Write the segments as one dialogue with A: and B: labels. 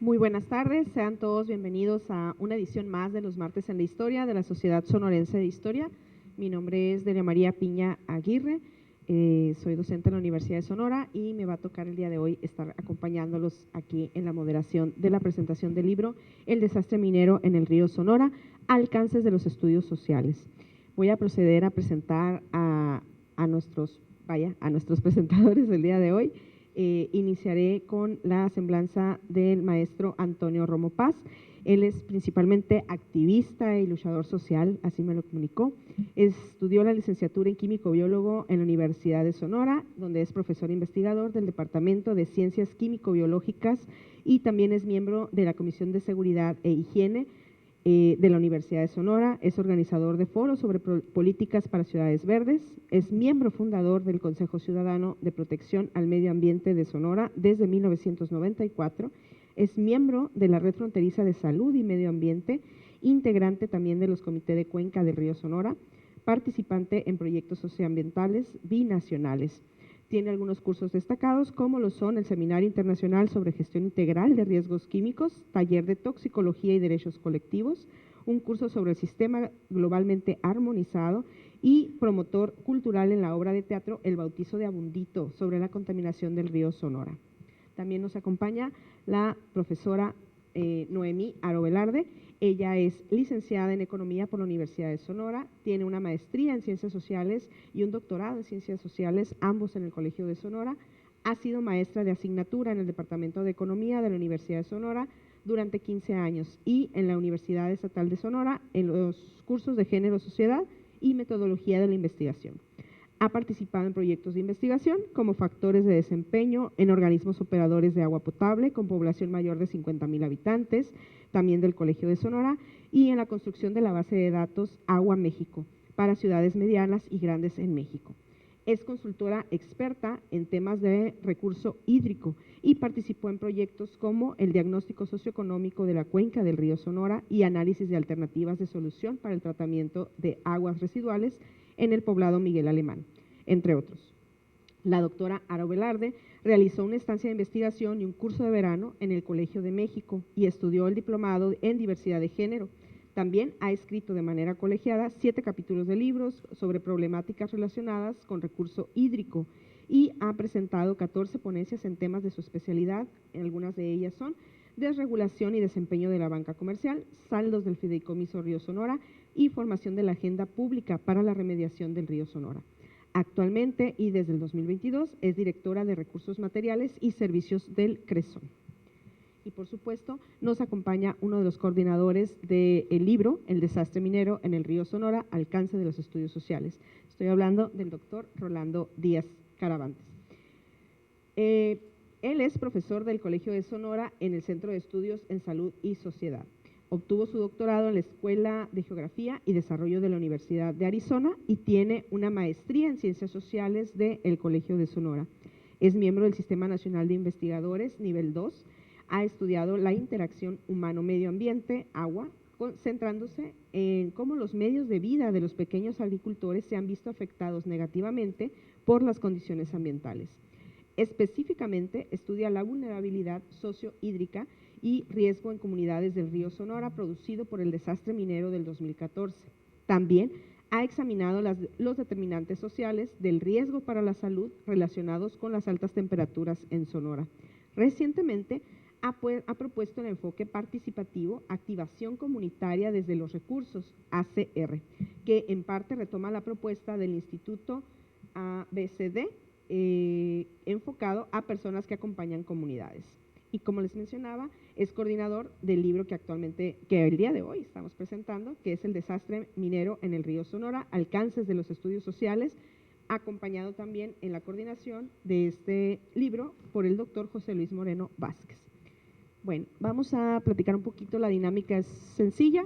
A: Muy buenas tardes, sean todos bienvenidos a una edición más de los martes en la historia de la Sociedad Sonorense de Historia. Mi nombre es Delia María Piña Aguirre, soy docente en la Universidad de Sonora y me va a tocar el día de hoy estar acompañándolos aquí en la moderación de la presentación del libro El desastre minero en el río Sonora, alcances de los estudios sociales. Voy a proceder a presentar a nuestros presentadores del día de hoy. Iniciaré con la semblanza del maestro Antonio Romo Paz. Él es principalmente activista y luchador social, así me lo comunicó. Estudió la licenciatura en químico-biólogo en la Universidad de Sonora, donde es profesor investigador del Departamento de Ciencias Químico-Biológicas y también es miembro de la Comisión de Seguridad e Higiene de la Universidad de Sonora, es organizador de foros sobre políticas para ciudades verdes, es miembro fundador del Consejo Ciudadano de Protección al Medio Ambiente de Sonora desde 1994, es miembro de la Red Fronteriza de Salud y Medio Ambiente, integrante también de los Comités de Cuenca del Río Sonora, participante en proyectos socioambientales binacionales. Tiene algunos cursos destacados, como lo son el Seminario Internacional sobre Gestión Integral de Riesgos Químicos, Taller de Toxicología y Derechos Colectivos, un curso sobre el Sistema Globalmente Armonizado y promotor cultural en la obra de teatro El Bautizo de Abundito sobre la contaminación del río Sonora. También nos acompaña la profesora Noemí Aro Velarde. Ella es licenciada en Economía por la Universidad de Sonora, tiene una maestría en Ciencias Sociales y un doctorado en Ciencias Sociales, ambos en el Colegio de Sonora. Ha sido maestra de asignatura en el Departamento de Economía de la Universidad de Sonora durante 15 años y en la Universidad Estatal de Sonora en los cursos de Género, Sociedad y Metodología de la Investigación. Ha participado en proyectos de investigación como factores de desempeño en organismos operadores de agua potable con población mayor de 50,000 habitantes, también del Colegio de Sonora, y en la construcción de la base de datos Agua México para ciudades medianas y grandes en México. Es consultora experta en temas de recurso hídrico y participó en proyectos como el diagnóstico socioeconómico de la cuenca del río Sonora y análisis de alternativas de solución para el tratamiento de aguas residuales en el poblado Miguel Alemán, entre otros. La doctora Aro Velarde realizó una estancia de investigación y un curso de verano en el Colegio de México y estudió el diplomado en diversidad de género. También ha escrito de manera colegiada 7 capítulos de libros sobre problemáticas relacionadas con recurso hídrico y ha presentado 14 ponencias en temas de su especialidad. Algunas de ellas son desregulación y desempeño de la banca comercial, saldos del fideicomiso Río Sonora y formación de la agenda pública para la remediación del río Sonora. Actualmente y desde el 2022 es directora de Recursos Materiales y Servicios del CRESON. Y por supuesto nos acompaña uno de los coordinadores del libro El desastre minero en el río Sonora, alcance de los estudios sociales. Estoy hablando del doctor Rolando Díaz Caravantes. Él es profesor del Colegio de Sonora en el Centro de Estudios en Salud y Sociedad. Obtuvo su doctorado en la Escuela de Geografía y Desarrollo de la Universidad de Arizona y tiene una maestría en Ciencias Sociales del Colegio de Sonora. Es miembro del Sistema Nacional de Investigadores, nivel 2. Ha estudiado la interacción humano-medio ambiente, agua, centrándose en cómo los medios de vida de los pequeños agricultores se han visto afectados negativamente por las condiciones ambientales. Específicamente, estudia la vulnerabilidad sociohídrica y riesgo en comunidades del río Sonora producido por el desastre minero del 2014. También ha examinado los determinantes sociales del riesgo para la salud relacionados con las altas temperaturas en Sonora. Recientemente ha propuesto el enfoque participativo, activación comunitaria desde los recursos, ACR, que en parte retoma la propuesta del Instituto ABCD, enfocado a personas que acompañan comunidades. Y como les mencionaba, es coordinador del libro que el día de hoy estamos presentando, que es El desastre minero en el río Sonora, alcances de los estudios sociales, acompañado también en la coordinación de este libro por el doctor José Luis Moreno Vázquez. Bueno, vamos a platicar un poquito, la dinámica es sencilla,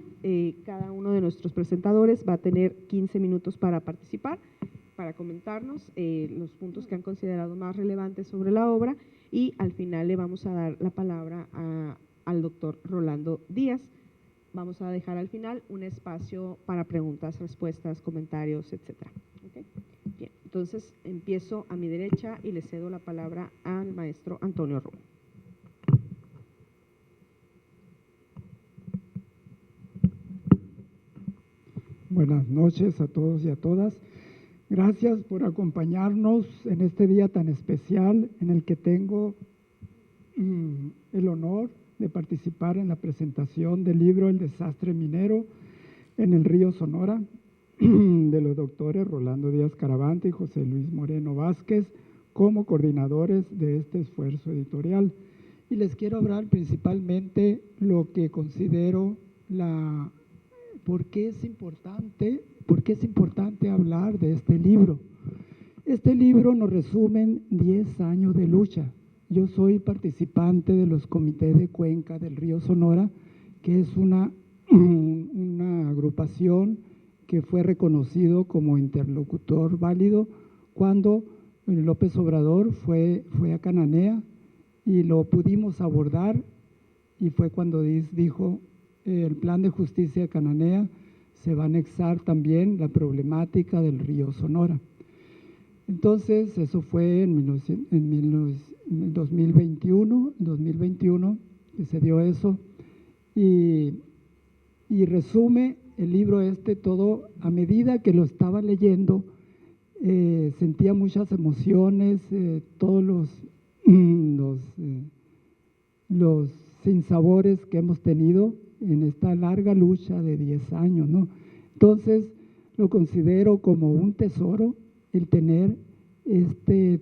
A: cada uno de nuestros presentadores va a tener 15 minutos para participar, para comentarnos los puntos que han considerado más relevantes sobre la obra y al final le vamos a dar la palabra al doctor Rolando Díaz. Vamos a dejar al final un espacio para preguntas, respuestas, comentarios, etcétera. ¿Okay? Bien, entonces Entonces, empiezo a mi derecha y le cedo la palabra al maestro Antonio Romo.
B: Buenas noches a todos y a todas. Gracias por acompañarnos en este día tan especial en el que tengo el honor de participar en la presentación del libro El desastre minero en el río Sonora de los doctores Rolando Díaz Caravante y José Luis Moreno Vázquez como coordinadores de este esfuerzo editorial. Y les quiero hablar principalmente lo que considero ¿por qué es importante hablar de este libro? Este libro nos resume 10 años de lucha. Yo soy participante de los comités de cuenca del río Sonora, que es una agrupación que fue reconocido como interlocutor válido cuando López Obrador fue a Cananea y lo pudimos abordar, y fue cuando dijo el plan de justicia de Cananea se va a anexar también la problemática del río Sonora. Entonces, eso fue en 2021 que se dio eso, y resume el libro todo. A medida que lo estaba leyendo, sentía muchas emociones, todos los sinsabores que hemos tenido en esta larga lucha de 10 años, ¿no? Entonces, lo considero como un tesoro el tener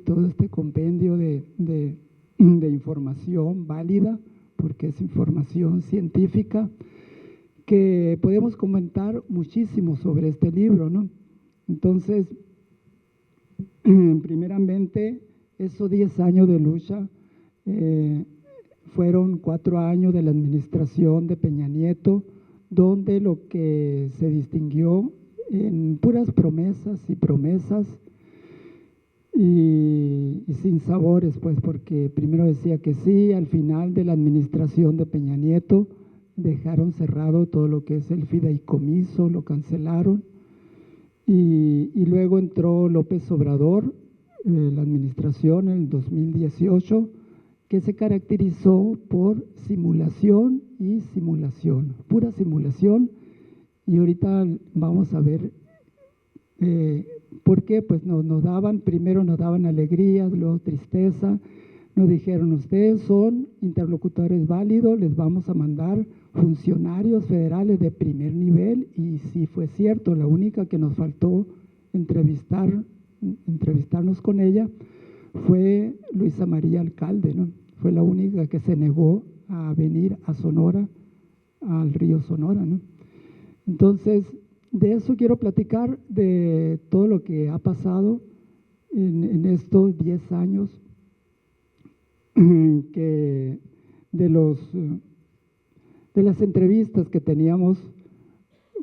B: todo este compendio de información válida, porque es información científica, que podemos comentar muchísimo sobre este libro, ¿no? Entonces, primeramente, esos 10 años de lucha fueron 4 años de la administración de Peña Nieto, donde lo que se distinguió en puras promesas y sin sabores, pues, porque primero decía que sí, al final de la administración de Peña Nieto dejaron cerrado todo lo que es el fideicomiso, lo cancelaron, y luego entró López Obrador, la administración en el 2018, que se caracterizó por simulación y simulación, pura simulación. Y ahorita vamos a ver por qué. Pues primero nos daban alegría, luego tristeza. Nos dijeron: ustedes son interlocutores válidos, les vamos a mandar funcionarios federales de primer nivel. Y sí fue cierto, la única que nos faltó entrevistarnos con ella fue Luisa María Alcalde, ¿no? Fue la única que se negó a venir a Sonora, al río Sonora, ¿no? Entonces, de eso quiero platicar, de todo lo que ha pasado en estos 10 años, de las entrevistas que teníamos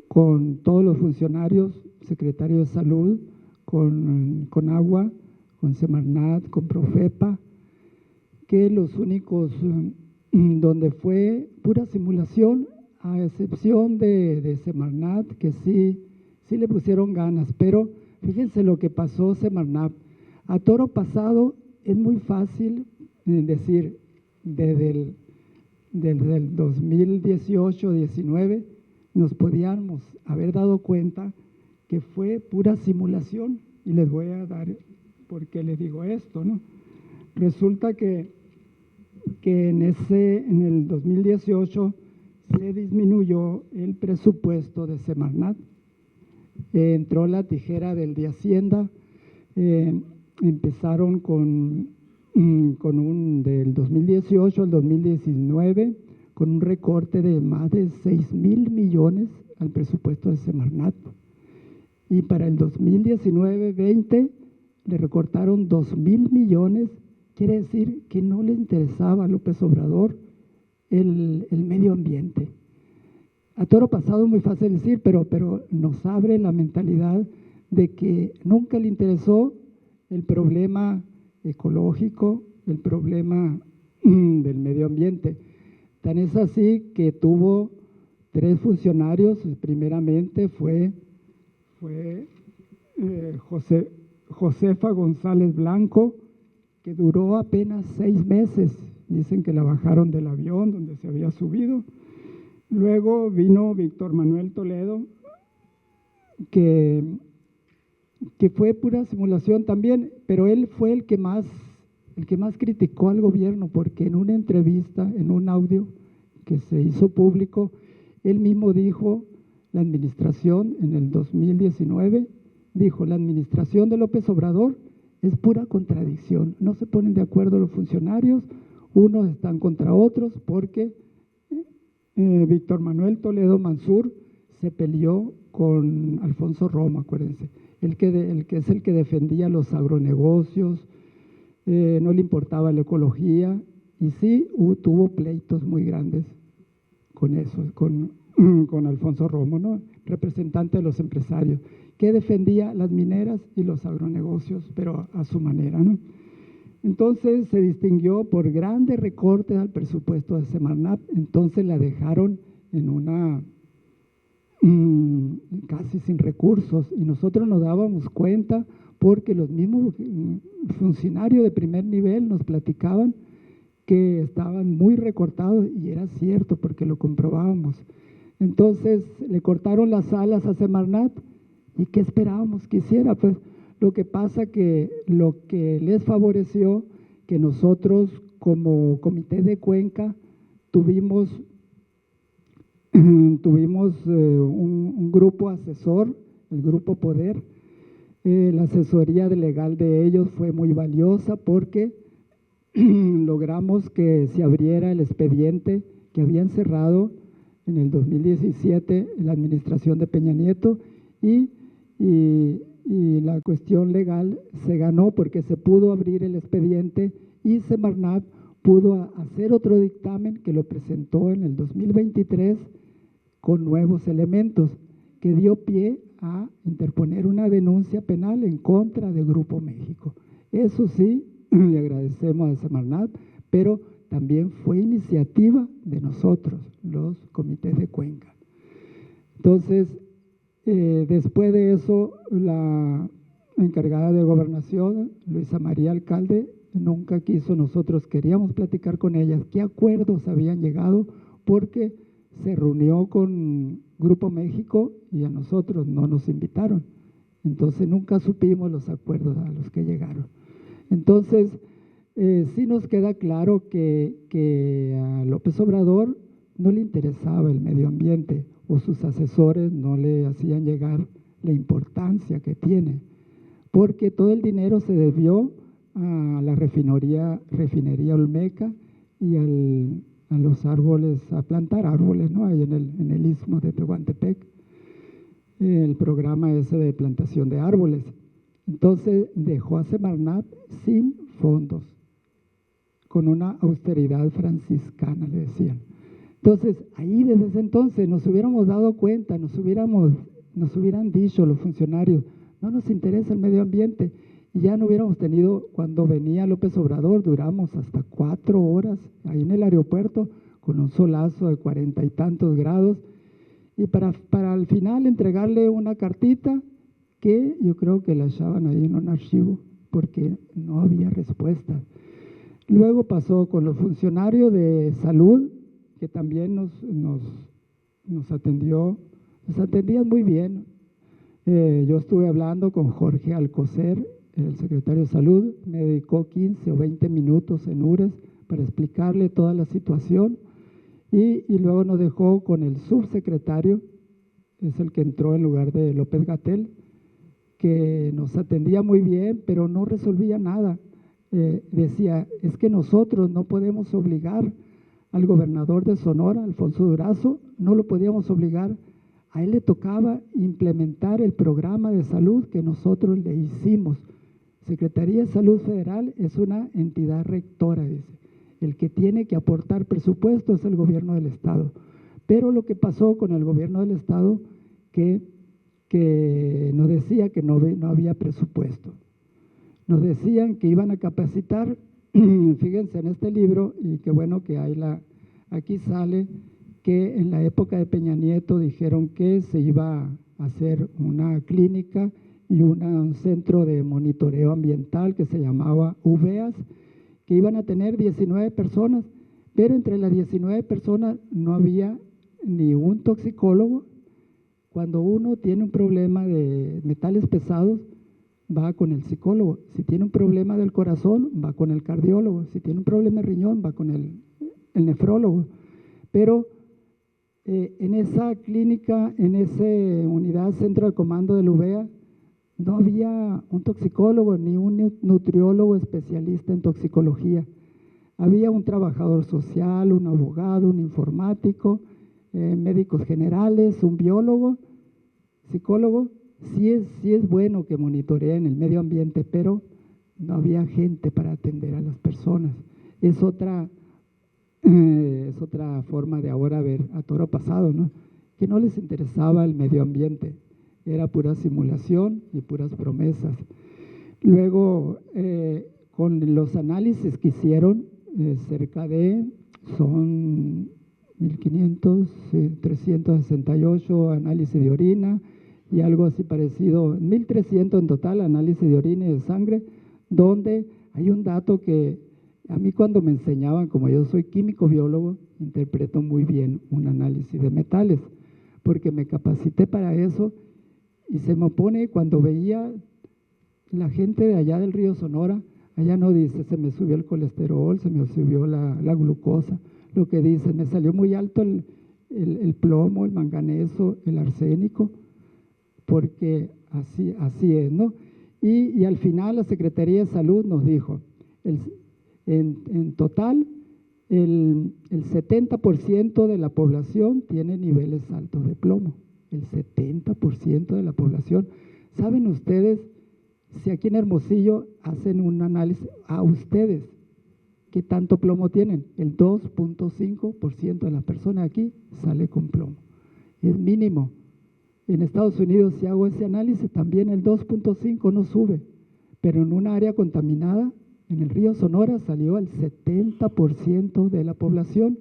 B: con todos los funcionarios, secretario de Salud, con Agua, con Semarnat, con Profepa, que los únicos donde fue pura simulación, a excepción de Semarnat, que sí le pusieron ganas. Pero fíjense lo que pasó Semarnat. A toro pasado es muy fácil decir, desde el 2018-19 nos podíamos haber dado cuenta que fue pura simulación, y les voy a dar por qué les digo esto, ¿no? Resulta que en el 2018 se disminuyó el presupuesto de Semarnat. Entró la tijera del de Hacienda, empezaron del 2018 al 2019 con un recorte de más de 6,000 millones al presupuesto de Semarnat. Y para el 2019-20 le recortaron 2,000 millones. Quiere decir que no le interesaba a López Obrador el medio ambiente. A toro pasado es muy fácil decir, pero nos abre la mentalidad de que nunca le interesó el problema ecológico, el problema del medio ambiente. Tan es así que tuvo 3 funcionarios. Primeramente fue Josefa González Blanco, que duró apenas 6 meses. Dicen que la bajaron del avión donde se había subido. Luego vino Víctor Manuel Toledo, que fue pura simulación también, pero él fue el que más criticó al gobierno, porque en una entrevista, en un audio que se hizo público, él mismo dijo, la administración en el 2019, dijo, la administración de López Obrador es pura contradicción, no se ponen de acuerdo los funcionarios, unos están contra otros, porque Víctor Manuel Toledo Mansur se peleó con Alfonso Romo, acuérdense, el que es el que defendía los agronegocios, no le importaba la ecología, y sí tuvo pleitos muy grandes con eso, con Alfonso Romo, ¿no? Representante de los empresarios, que defendía las mineras y los agronegocios, pero a su manera, ¿no? Entonces se distinguió por grandes recortes al presupuesto de Semarnat, entonces la dejaron en una casi sin recursos, y nosotros nos dábamos cuenta porque los mismos funcionarios de primer nivel nos platicaban que estaban muy recortados, y era cierto porque lo comprobábamos. Entonces le cortaron las alas a Semarnat, y ¿qué esperábamos que hiciera? Pues lo que pasa que lo que les favoreció, que nosotros como Comité de Cuenca tuvimos un grupo asesor, el Grupo Poder. La asesoría legal de ellos fue muy valiosa porque logramos que se abriera el expediente que habían cerrado en el 2017 la administración de Peña Nieto, y la cuestión legal se ganó porque se pudo abrir el expediente, y Semarnat pudo hacer otro dictamen que lo presentó en el 2023 con nuevos elementos, que dio pie a interponer una denuncia penal en contra de Grupo México. Eso sí, le agradecemos a Semarnat, pero también fue iniciativa de nosotros, los comités de Cuenca. Entonces, después de eso, la encargada de Gobernación, Luisa María Alcalde, nunca quiso, nosotros queríamos platicar con ella qué acuerdos habían llegado, porque se reunió con Grupo México y a nosotros no nos invitaron. Entonces nunca supimos los acuerdos a los que llegaron. Entonces, sí nos queda claro que a López Obrador no le interesaba el medio ambiente, o sus asesores no le hacían llegar la importancia que tiene, porque todo el dinero se debió a la refinería Olmeca y a los árboles, a plantar árboles, ¿no? Ahí en el istmo de Tehuantepec, el programa ese de plantación de árboles. Entonces dejó a Semarnat sin fondos, con una austeridad franciscana, le decían. Entonces, ahí desde ese entonces nos hubiéramos dado cuenta, nos hubieran dicho los funcionarios, no nos interesa el medio ambiente, y ya no hubiéramos tenido, cuando venía López Obrador, duramos hasta 4 horas ahí en el aeropuerto con un solazo de 40 y tantos grados, y para al final entregarle una cartita que yo creo que la echaban ahí en un archivo porque no había respuesta. Luego pasó con los funcionarios de salud, que también nos atendían muy bien. Yo estuve hablando con Jorge Alcocer, el secretario de Salud, me dedicó 15 o 20 minutos en URES para explicarle toda la situación, y luego nos dejó con el subsecretario, es el que entró en lugar de López-Gatell, que nos atendía muy bien, pero no resolvía nada. Decía, es que nosotros no podemos obligar al gobernador de Sonora, Alfonso Durazo, no lo podíamos obligar, a él le tocaba implementar el programa de salud que nosotros le hicimos. Secretaría de Salud Federal es una entidad rectora, dice. El que tiene que aportar presupuesto es el gobierno del Estado. Pero lo que pasó con el gobierno del Estado, que nos decía que no había presupuesto. Nos decían que iban a capacitar, fíjense en este libro, y qué bueno que aquí sale que en la época de Peña Nieto dijeron que se iba a hacer una clínica y un centro de monitoreo ambiental que se llamaba UVEAS, que iban a tener 19 personas, pero entre las 19 personas no había ni un toxicólogo. Cuando uno tiene un problema de metales pesados, va con el psicólogo. Si tiene un problema del corazón, va con el cardiólogo. Si tiene un problema de riñón, va con el nefrólogo. Pero en esa clínica, en esa unidad centro de comando del UVEA, no había un toxicólogo ni un nutriólogo especialista en toxicología. Había un trabajador social, un abogado, un informático, médicos generales, un biólogo, psicólogo. Sí es bueno que monitoreen el medio ambiente, pero no había gente para atender a las personas. Es otra forma de ahora ver a toro pasado, ¿no? Que no les interesaba el medio ambiente. Era pura simulación y puras promesas. Luego, con los análisis que hicieron, cerca de, son 1.500, 368 análisis de orina y algo así parecido, 1.300 en total, análisis de orina y de sangre, donde hay un dato que a mí cuando me enseñaban, como yo soy químico biólogo, interpreto muy bien un análisis de metales, porque me capacité para eso. Y se me opone cuando veía la gente de allá del río Sonora, allá no dice, se me subió el colesterol, se me subió la glucosa, lo que dice, me salió muy alto el plomo, el manganeso, el arsénico, porque así es, ¿no? Y al final la Secretaría de Salud nos dijo, en total, el 70% de la población tiene niveles altos de plomo. El 70% de la población. ¿Saben ustedes si aquí en Hermosillo hacen un análisis a ustedes qué tanto plomo tienen? El 2.5% de las personas aquí sale con plomo. Es mínimo. En Estados Unidos, si hago ese análisis, también el 2.5 no sube. Pero en un área contaminada, en el río Sonora, salió el 70% de la población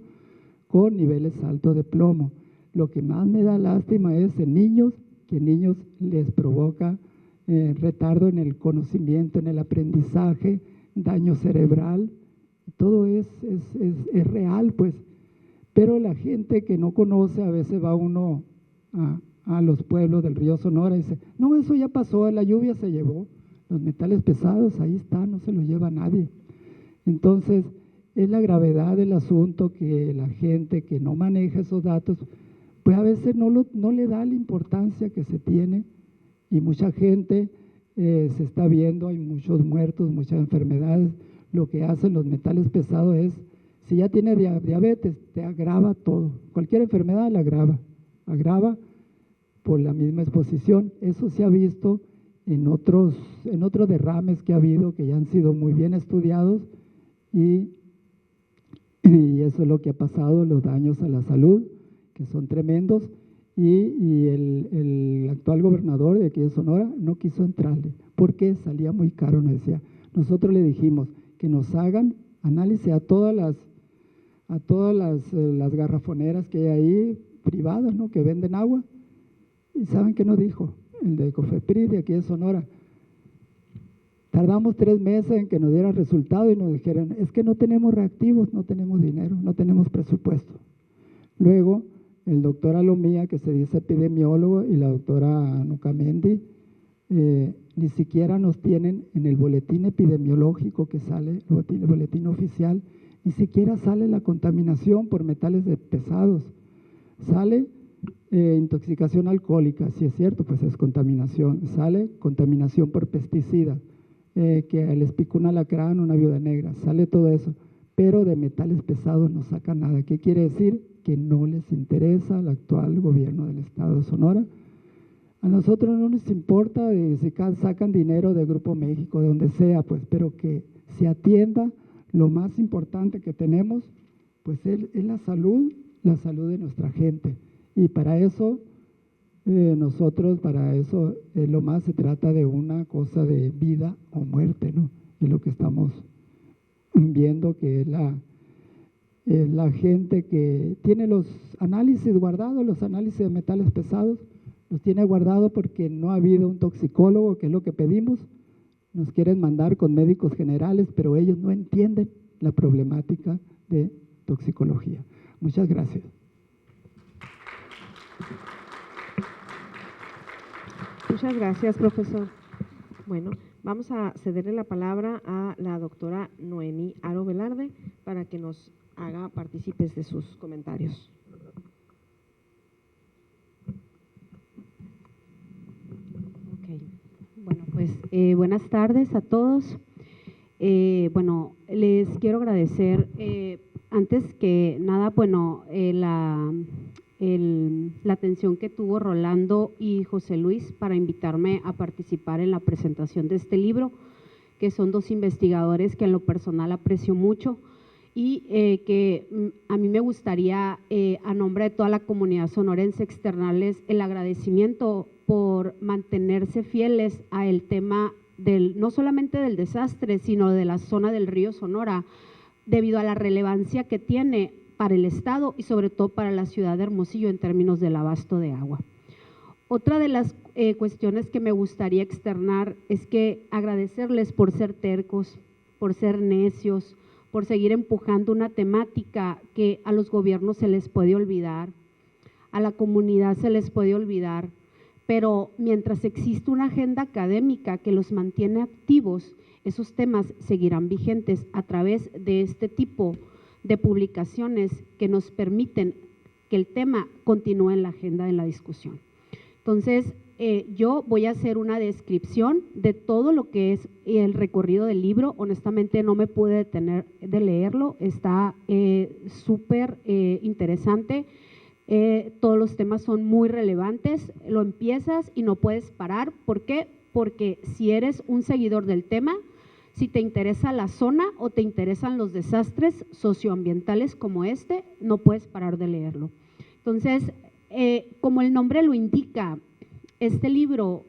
B: con niveles altos de plomo. Lo que más me da lástima es en niños, que niños les provoca retardo en el conocimiento, en el aprendizaje, daño cerebral. Todo es real, pues. Pero la gente que no conoce, a veces va uno a los pueblos del río Sonora y dice, no, eso ya pasó, la lluvia se llevó. Los metales pesados, ahí están, no se los lleva nadie. Entonces, es la gravedad del asunto que la gente que no maneja esos datos, pues a veces no le da la importancia que se tiene y mucha gente se está viendo, hay muchos muertos, muchas enfermedades. Lo que hacen los metales pesados es, si ya tiene diabetes, te agrava todo. Cualquier enfermedad la agrava por la misma exposición. Eso se ha visto en otros derrames que ha habido, que ya han sido muy bien estudiados y eso es lo que ha pasado, los daños a la salud, que son tremendos, y el actual gobernador de aquí de Sonora no quiso entrarle, porque salía muy caro, nos decía. Nosotros le dijimos que nos hagan análisis a todas las garrafoneras que hay ahí, privadas, ¿no?, que venden agua, y ¿saben qué nos dijo? El de COFEPRIS de aquí de Sonora. Tardamos 3 meses en que nos diera resultado y nos dijeron, es que no tenemos reactivos, no tenemos dinero, no tenemos presupuesto. Luego, el doctor Alomía, que se dice epidemiólogo, y la doctora Nucamendi, ni siquiera nos tienen en el boletín epidemiológico que sale, el boletín oficial, ni siquiera sale la contaminación por metales pesados. Sale intoxicación alcohólica, si es cierto, pues es contaminación. Sale contaminación por pesticidas, que les picó un alacrán, una viuda negra, sale todo eso. Pero de metales pesados no saca nada. ¿Qué quiere decir? Que no les interesa al actual gobierno del estado de Sonora. A nosotros no nos importa si sacan dinero de Grupo México, de donde sea, pues, pero que se atienda lo más importante que tenemos, pues es la salud de nuestra gente. Y para eso, lo más se trata de una cosa de vida o muerte, ¿no? Es lo que estamos viendo, que es la gente que tiene los análisis guardados, los análisis de metales pesados, los tiene guardado porque no ha habido un toxicólogo, que es lo que pedimos. Nos quieren mandar con médicos generales, pero ellos no entienden la problemática de toxicología. Muchas gracias.
A: Muchas gracias, profesor. Bueno, vamos a cederle la palabra a la doctora Noemí Aro Velarde para que nos haga partícipes de sus comentarios.
C: Bueno, pues buenas tardes a todos. Bueno, les quiero agradecer, antes que nada, bueno, la atención que tuvo Rolando y José Luis para invitarme a participar en la presentación de este libro, que son dos investigadores que en lo personal aprecio mucho y que a mí me gustaría, a nombre de toda la comunidad sonorense, externarles el agradecimiento por mantenerse fieles a el tema no solamente del desastre, sino de la zona del río Sonora, debido a la relevancia que tiene para el Estado y sobre todo para la ciudad de Hermosillo en términos del abasto de agua. Otra de las cuestiones que me gustaría externar es que agradecerles por ser tercos, por ser necios, por seguir empujando una temática que a los gobiernos se les puede olvidar, a la comunidad se les puede olvidar, pero mientras existe una agenda académica que los mantiene activos, esos temas seguirán vigentes a través de este tipo de publicaciones que nos permiten que el tema continúe en la agenda de la discusión. Entonces, yo voy a hacer una descripción de todo lo que es el recorrido del libro. Honestamente no me pude detener de leerlo, está súper interesante. Todos los temas son muy relevantes, lo empiezas y no puedes parar. ¿Por qué? Porque si eres un seguidor del tema, si te interesa la zona o te interesan los desastres socioambientales como este, no puedes parar de leerlo. Entonces, como el nombre lo indica, este libro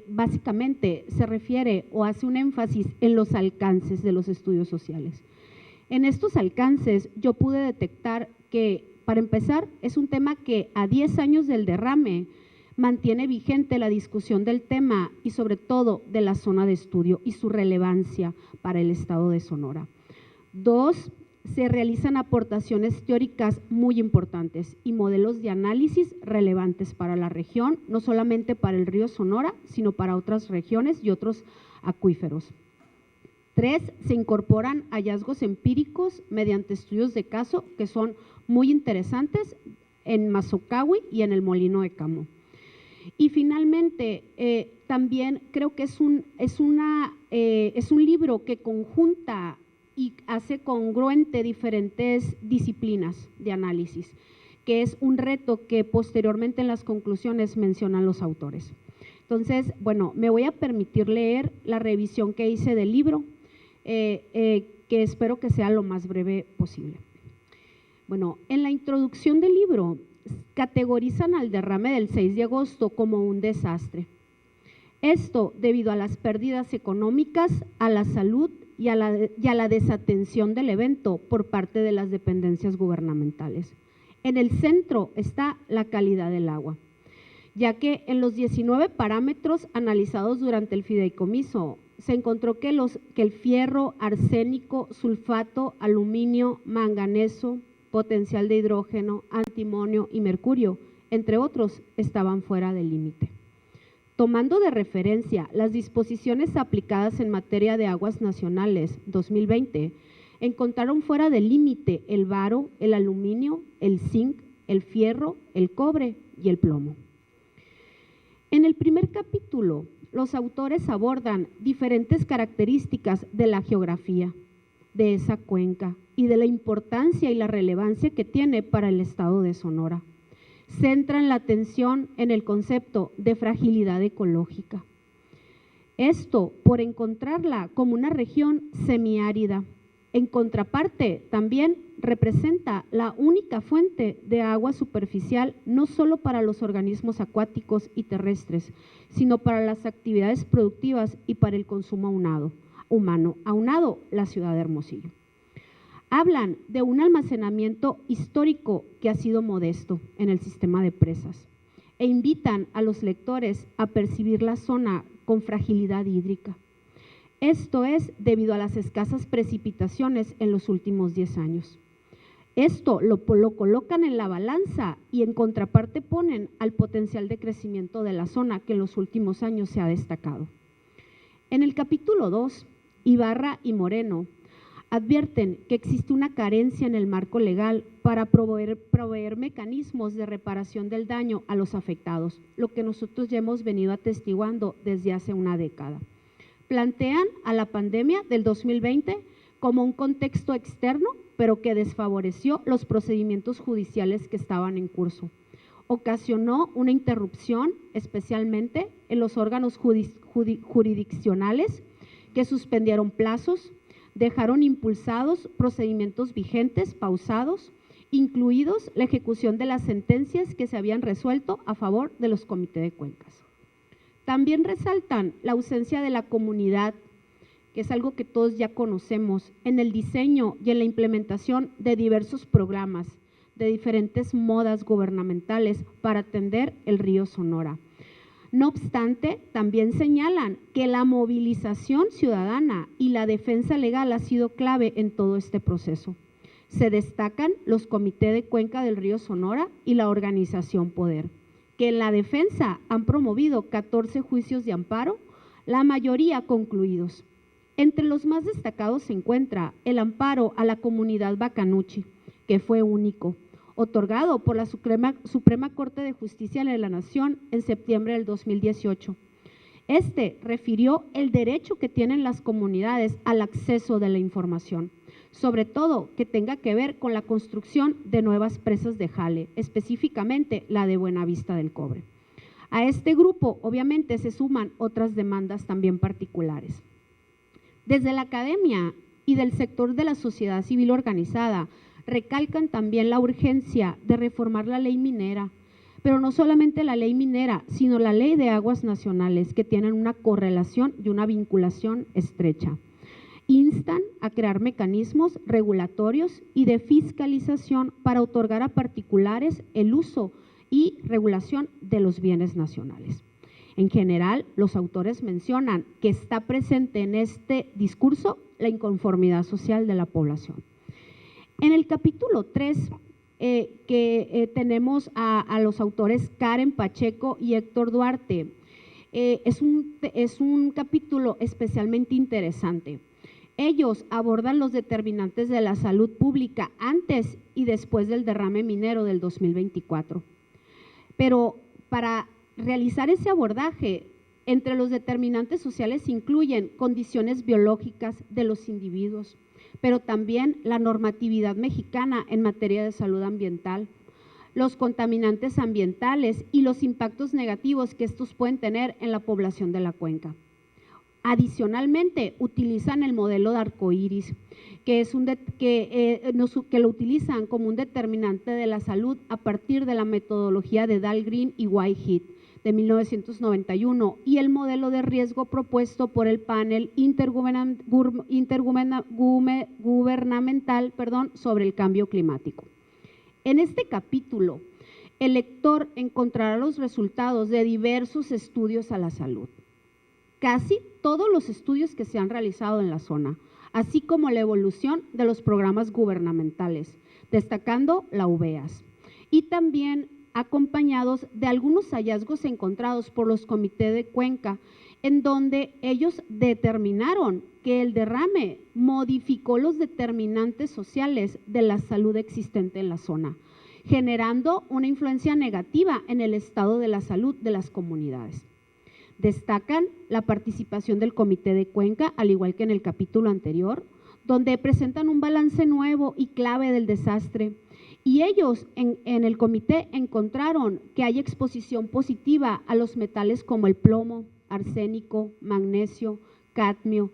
C: básicamente se refiere o hace un énfasis en los alcances de los estudios sociales. En estos alcances yo pude detectar que, para empezar, es un tema que a 10 años del derrame mantiene vigente la discusión del tema y sobre todo de la zona de estudio y su relevancia para el estado de Sonora. 2, se realizan aportaciones teóricas muy importantes y modelos de análisis relevantes para la región, no solamente para el río Sonora, sino para otras regiones y otros acuíferos. 3, se incorporan hallazgos empíricos mediante estudios de caso que son muy interesantes en Mazocahui y en el Molino de Camo. Y finalmente, también creo que es un libro que conjunta y hace congruente diferentes disciplinas de análisis, que es un reto que posteriormente en las conclusiones mencionan los autores. Entonces, bueno, me voy a permitir leer la revisión que hice del libro, que espero que sea lo más breve posible. Bueno, en la introducción del libro categorizan al derrame del 6 de agosto como un desastre. Esto debido a las pérdidas económicas, a la salud y a la desatención del evento por parte de las dependencias gubernamentales. En el centro está la calidad del agua, ya que en los 19 parámetros analizados durante el fideicomiso se encontró que el fierro, arsénico, sulfato, aluminio, manganeso, potencial de hidrógeno, antimonio y mercurio, entre otros, estaban fuera del límite. Tomando de referencia las disposiciones aplicadas en materia de aguas nacionales 2020, encontraron fuera del límite el baro, el aluminio, el zinc, el fierro, el cobre y el plomo. En el primer capítulo, los autores abordan diferentes características de la geografía de esa cuenca y de la importancia y la relevancia que tiene para el estado de Sonora. Centran la atención en el concepto de fragilidad ecológica. Esto por encontrarla como una región semiárida. En contraparte, también representa la única fuente de agua superficial, no solo para los organismos acuáticos y terrestres, sino para las actividades productivas y para el consumo humano, aunado la ciudad de Hermosillo. Hablan de un almacenamiento histórico que ha sido modesto en el sistema de presas. e invitan a los lectores a percibir la zona con fragilidad hídrica. Esto es debido a las escasas precipitaciones en los últimos 10 años. Esto lo colocan en la balanza y en contraparte ponen al potencial de crecimiento de la zona que en los últimos años se ha destacado. En el capítulo 2, Ibarra y Moreno advierten que existe una carencia en el marco legal para proveer mecanismos de reparación del daño a los afectados, lo que nosotros ya hemos venido atestiguando desde hace una década. Plantean a la pandemia del 2020 como un contexto externo, pero que desfavoreció los procedimientos judiciales que estaban en curso. Ocasionó una interrupción, especialmente en los órganos jurisdiccionales, que suspendieron plazos, dejaron impulsados procedimientos vigentes, pausados, incluidos la ejecución de las sentencias que se habían resuelto a favor de los comités de cuencas. También resaltan la ausencia de la comunidad, que es algo que todos ya conocemos, en el diseño y en la implementación de diversos programas, de diferentes modas gubernamentales para atender el río Sonora. No obstante, también señalan que la movilización ciudadana y la defensa legal ha sido clave en todo este proceso. Se destacan los comités de cuenca del río Sonora y la organización Poder, que en la defensa han promovido 14 juicios de amparo, la mayoría concluidos. Entre los más destacados se encuentra el amparo a la comunidad Bacanuchi, que fue único, otorgado por la Suprema Corte de Justicia de la Nación en septiembre del 2018. Este refirió el derecho que tienen las comunidades al acceso de la información, sobre todo que tenga que ver con la construcción de nuevas presas de jale, específicamente la de Buenavista del Cobre. A este grupo, obviamente, se suman otras demandas también particulares. Desde la academia y del sector de la sociedad civil organizada, recalcan también la urgencia de reformar la ley minera, pero no solamente la ley minera, sino la ley de aguas nacionales, que tienen una correlación y una vinculación estrecha. Instan a crear mecanismos regulatorios y de fiscalización para otorgar a particulares el uso y regulación de los bienes nacionales. En general, los autores mencionan que está presente en este discurso la inconformidad social de la población. En el capítulo 3, tenemos a los autores Karen Pacheco y Héctor Duarte. Es un capítulo especialmente interesante. Ellos abordan los determinantes de la salud pública antes y después del derrame minero del 2024. Pero para realizar ese abordaje, entre los determinantes sociales incluyen condiciones biológicas de los individuos, pero también la normatividad mexicana en materia de salud ambiental, los contaminantes ambientales y los impactos negativos que estos pueden tener en la población de la cuenca. Adicionalmente, utilizan el modelo de arcoíris, que lo utilizan como un determinante de la salud a partir de la metodología de Dahlgren y Whitehead de 1991 y el modelo de riesgo propuesto por el panel intergubernamental sobre el cambio climático. En este capítulo, el lector encontrará los resultados de diversos estudios a la salud, casi todos los estudios que se han realizado en la zona, así como la evolución de los programas gubernamentales, destacando la UVEAS, y también acompañados de algunos hallazgos encontrados por los comités de cuenca, en donde ellos determinaron que el derrame modificó los determinantes sociales de la salud existente en la zona, generando una influencia negativa en el estado de la salud de las comunidades. Destacan la participación del comité de cuenca, al igual que en el capítulo anterior, donde presentan un balance nuevo y clave del desastre. Y ellos en el comité encontraron que hay exposición positiva a los metales como el plomo, arsénico, magnesio, cadmio.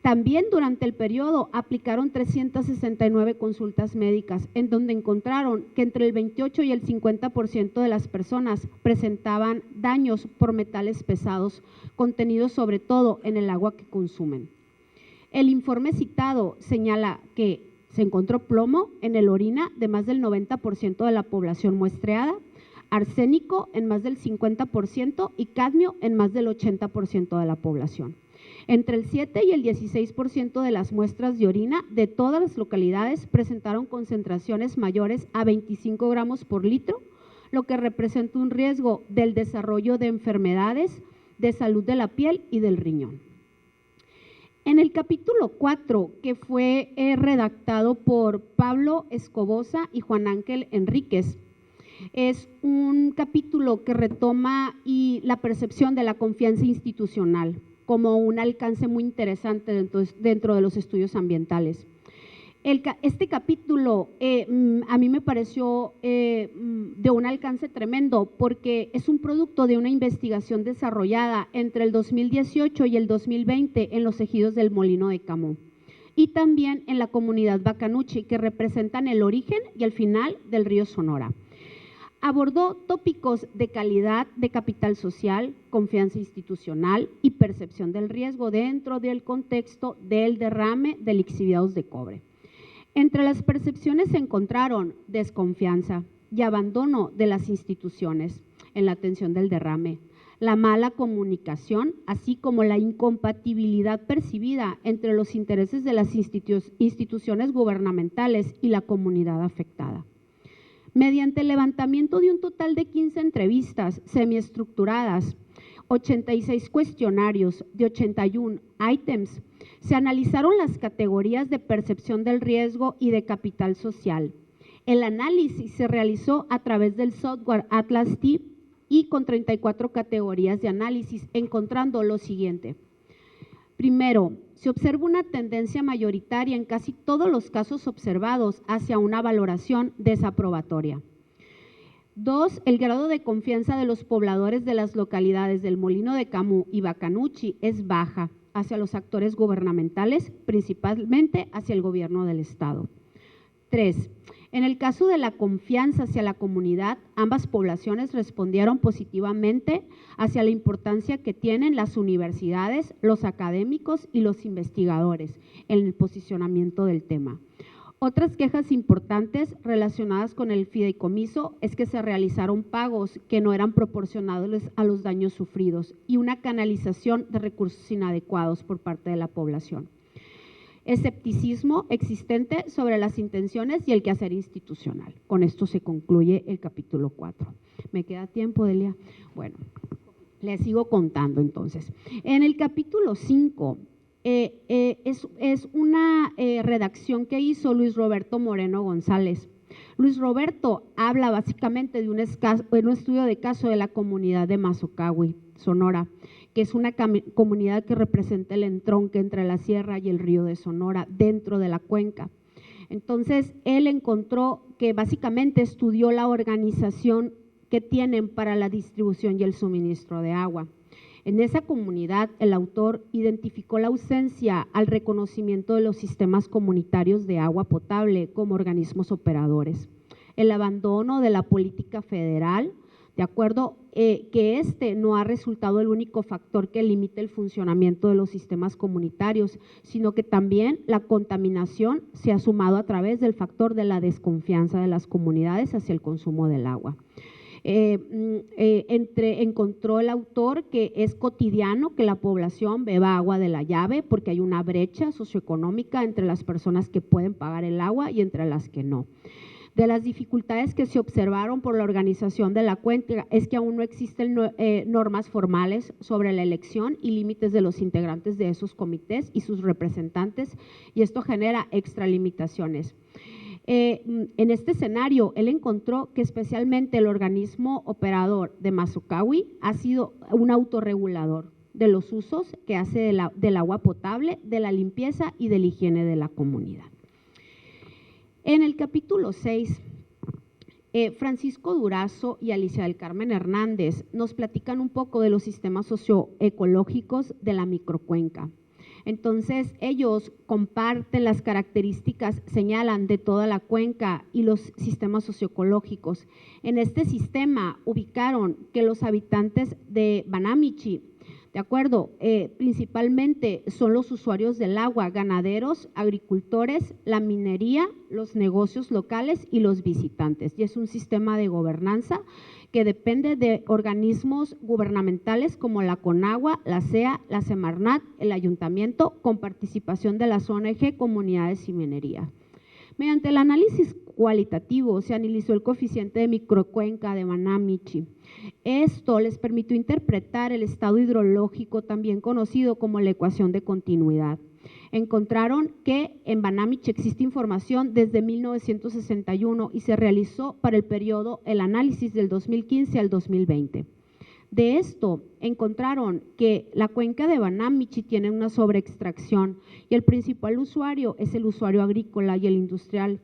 C: También durante el periodo aplicaron 369 consultas médicas, en donde encontraron que entre el 28 y el 50% de las personas presentaban daños por metales pesados, contenidos sobre todo en el agua que consumen. El informe citado señala que se encontró plomo en el orina de más del 90% de la población muestreada, arsénico en más del 50% y cadmio en más del 80% de la población. Entre el 7 y el 16% de las muestras de orina de todas las localidades presentaron concentraciones mayores a 25 gramos por litro, lo que representa un riesgo del desarrollo de enfermedades de salud de la piel y del riñón. En el capítulo 4, que fue redactado por Pablo Escobosa y Juan Ángel Enríquez, es un capítulo que retoma la percepción de la confianza institucional como un alcance muy interesante dentro de los estudios ambientales. Este capítulo a mí me pareció de un alcance tremendo porque es un producto de una investigación desarrollada entre el 2018 y el 2020 en los ejidos del Molino de Camu y también en la comunidad Bacanuchi, que representan el origen y el final del río Sonora. Abordó tópicos de calidad de capital social, confianza institucional y percepción del riesgo dentro del contexto del derrame de lixiviados de cobre. Entre las percepciones se encontraron desconfianza y abandono de las instituciones en la atención del derrame, la mala comunicación, así como la incompatibilidad percibida entre los intereses de las instituciones gubernamentales y la comunidad afectada. Mediante el levantamiento de un total de 15 entrevistas semiestructuradas, 86 cuestionarios de 81 ítems, se analizaron las categorías de percepción del riesgo y de capital social. El análisis se realizó a través del software Atlas T y con 34 categorías de análisis, encontrando lo siguiente. Primero, se observa una tendencia mayoritaria en casi todos los casos observados hacia una valoración desaprobatoria. 2, el grado de confianza de los pobladores de las localidades del Molino de Camu y Bacanuchi es baja hacia los actores gubernamentales, principalmente hacia el gobierno del estado. 3, en el caso de la confianza hacia la comunidad, ambas poblaciones respondieron positivamente hacia la importancia que tienen las universidades, los académicos y los investigadores en el posicionamiento del tema. Otras quejas importantes relacionadas con el fideicomiso es que se realizaron pagos que no eran proporcionados a los daños sufridos y una canalización de recursos inadecuados por parte de la población. Escepticismo existente sobre las intenciones y el quehacer institucional. Con esto se concluye el capítulo 4. ¿Me queda tiempo, Delia? Bueno, les sigo contando entonces. En el capítulo 5, es una redacción que hizo Luis Roberto Moreno González. Luis Roberto habla básicamente de un estudio de caso de la comunidad de Mazocahui, Sonora, que es una comunidad que representa el entronque entre la sierra y el río de Sonora dentro de la cuenca. Entonces, él encontró que básicamente estudió la organización que tienen para la distribución y el suministro de agua. En esa comunidad, el autor identificó la ausencia al reconocimiento de los sistemas comunitarios de agua potable como organismos operadores, el abandono de la política federal, de acuerdo que este no ha resultado el único factor que limite el funcionamiento de los sistemas comunitarios, sino que también la contaminación se ha sumado a través del factor de la desconfianza de las comunidades hacia el consumo del agua. Encontró el autor que es cotidiano que la población beba agua de la llave porque hay una brecha socioeconómica entre las personas que pueden pagar el agua y entre las que no. De las dificultades que se observaron por la organización de la cuenca es que aún no existen normas formales sobre la elección y límites de los integrantes de esos comités y sus representantes, y esto genera extralimitaciones. En este escenario, él encontró que especialmente el organismo operador de Mazocahui ha sido un autorregulador de los usos que hace del agua potable, de la limpieza y de la higiene de la comunidad. En el capítulo 6, Francisco Durazo y Alicia del Carmen Hernández nos platican un poco de los sistemas socioecológicos de la microcuenca. Entonces, ellos comparten las características, señalan de toda la cuenca y los sistemas socioecológicos. En este sistema ubicaron que los habitantes de Banamichi ¿De acuerdo? Principalmente son los usuarios del agua, ganaderos, agricultores, la minería, los negocios locales y los visitantes. Y es un sistema de gobernanza que depende de organismos gubernamentales como la CONAGUA, la CEA, la Semarnat, el Ayuntamiento, con participación de las ONG, comunidades y minería. Mediante el análisis cualitativo se analizó el coeficiente de microcuenca de Banamichi. Esto les permitió interpretar el estado hidrológico, también conocido como la ecuación de continuidad. Encontraron que en Banamichi existe información desde 1961 y se realizó para el periodo el análisis del 2015 al 2020. De esto encontraron que la cuenca de Banamichi tiene una sobreextracción y el principal usuario es el usuario agrícola y el industrial.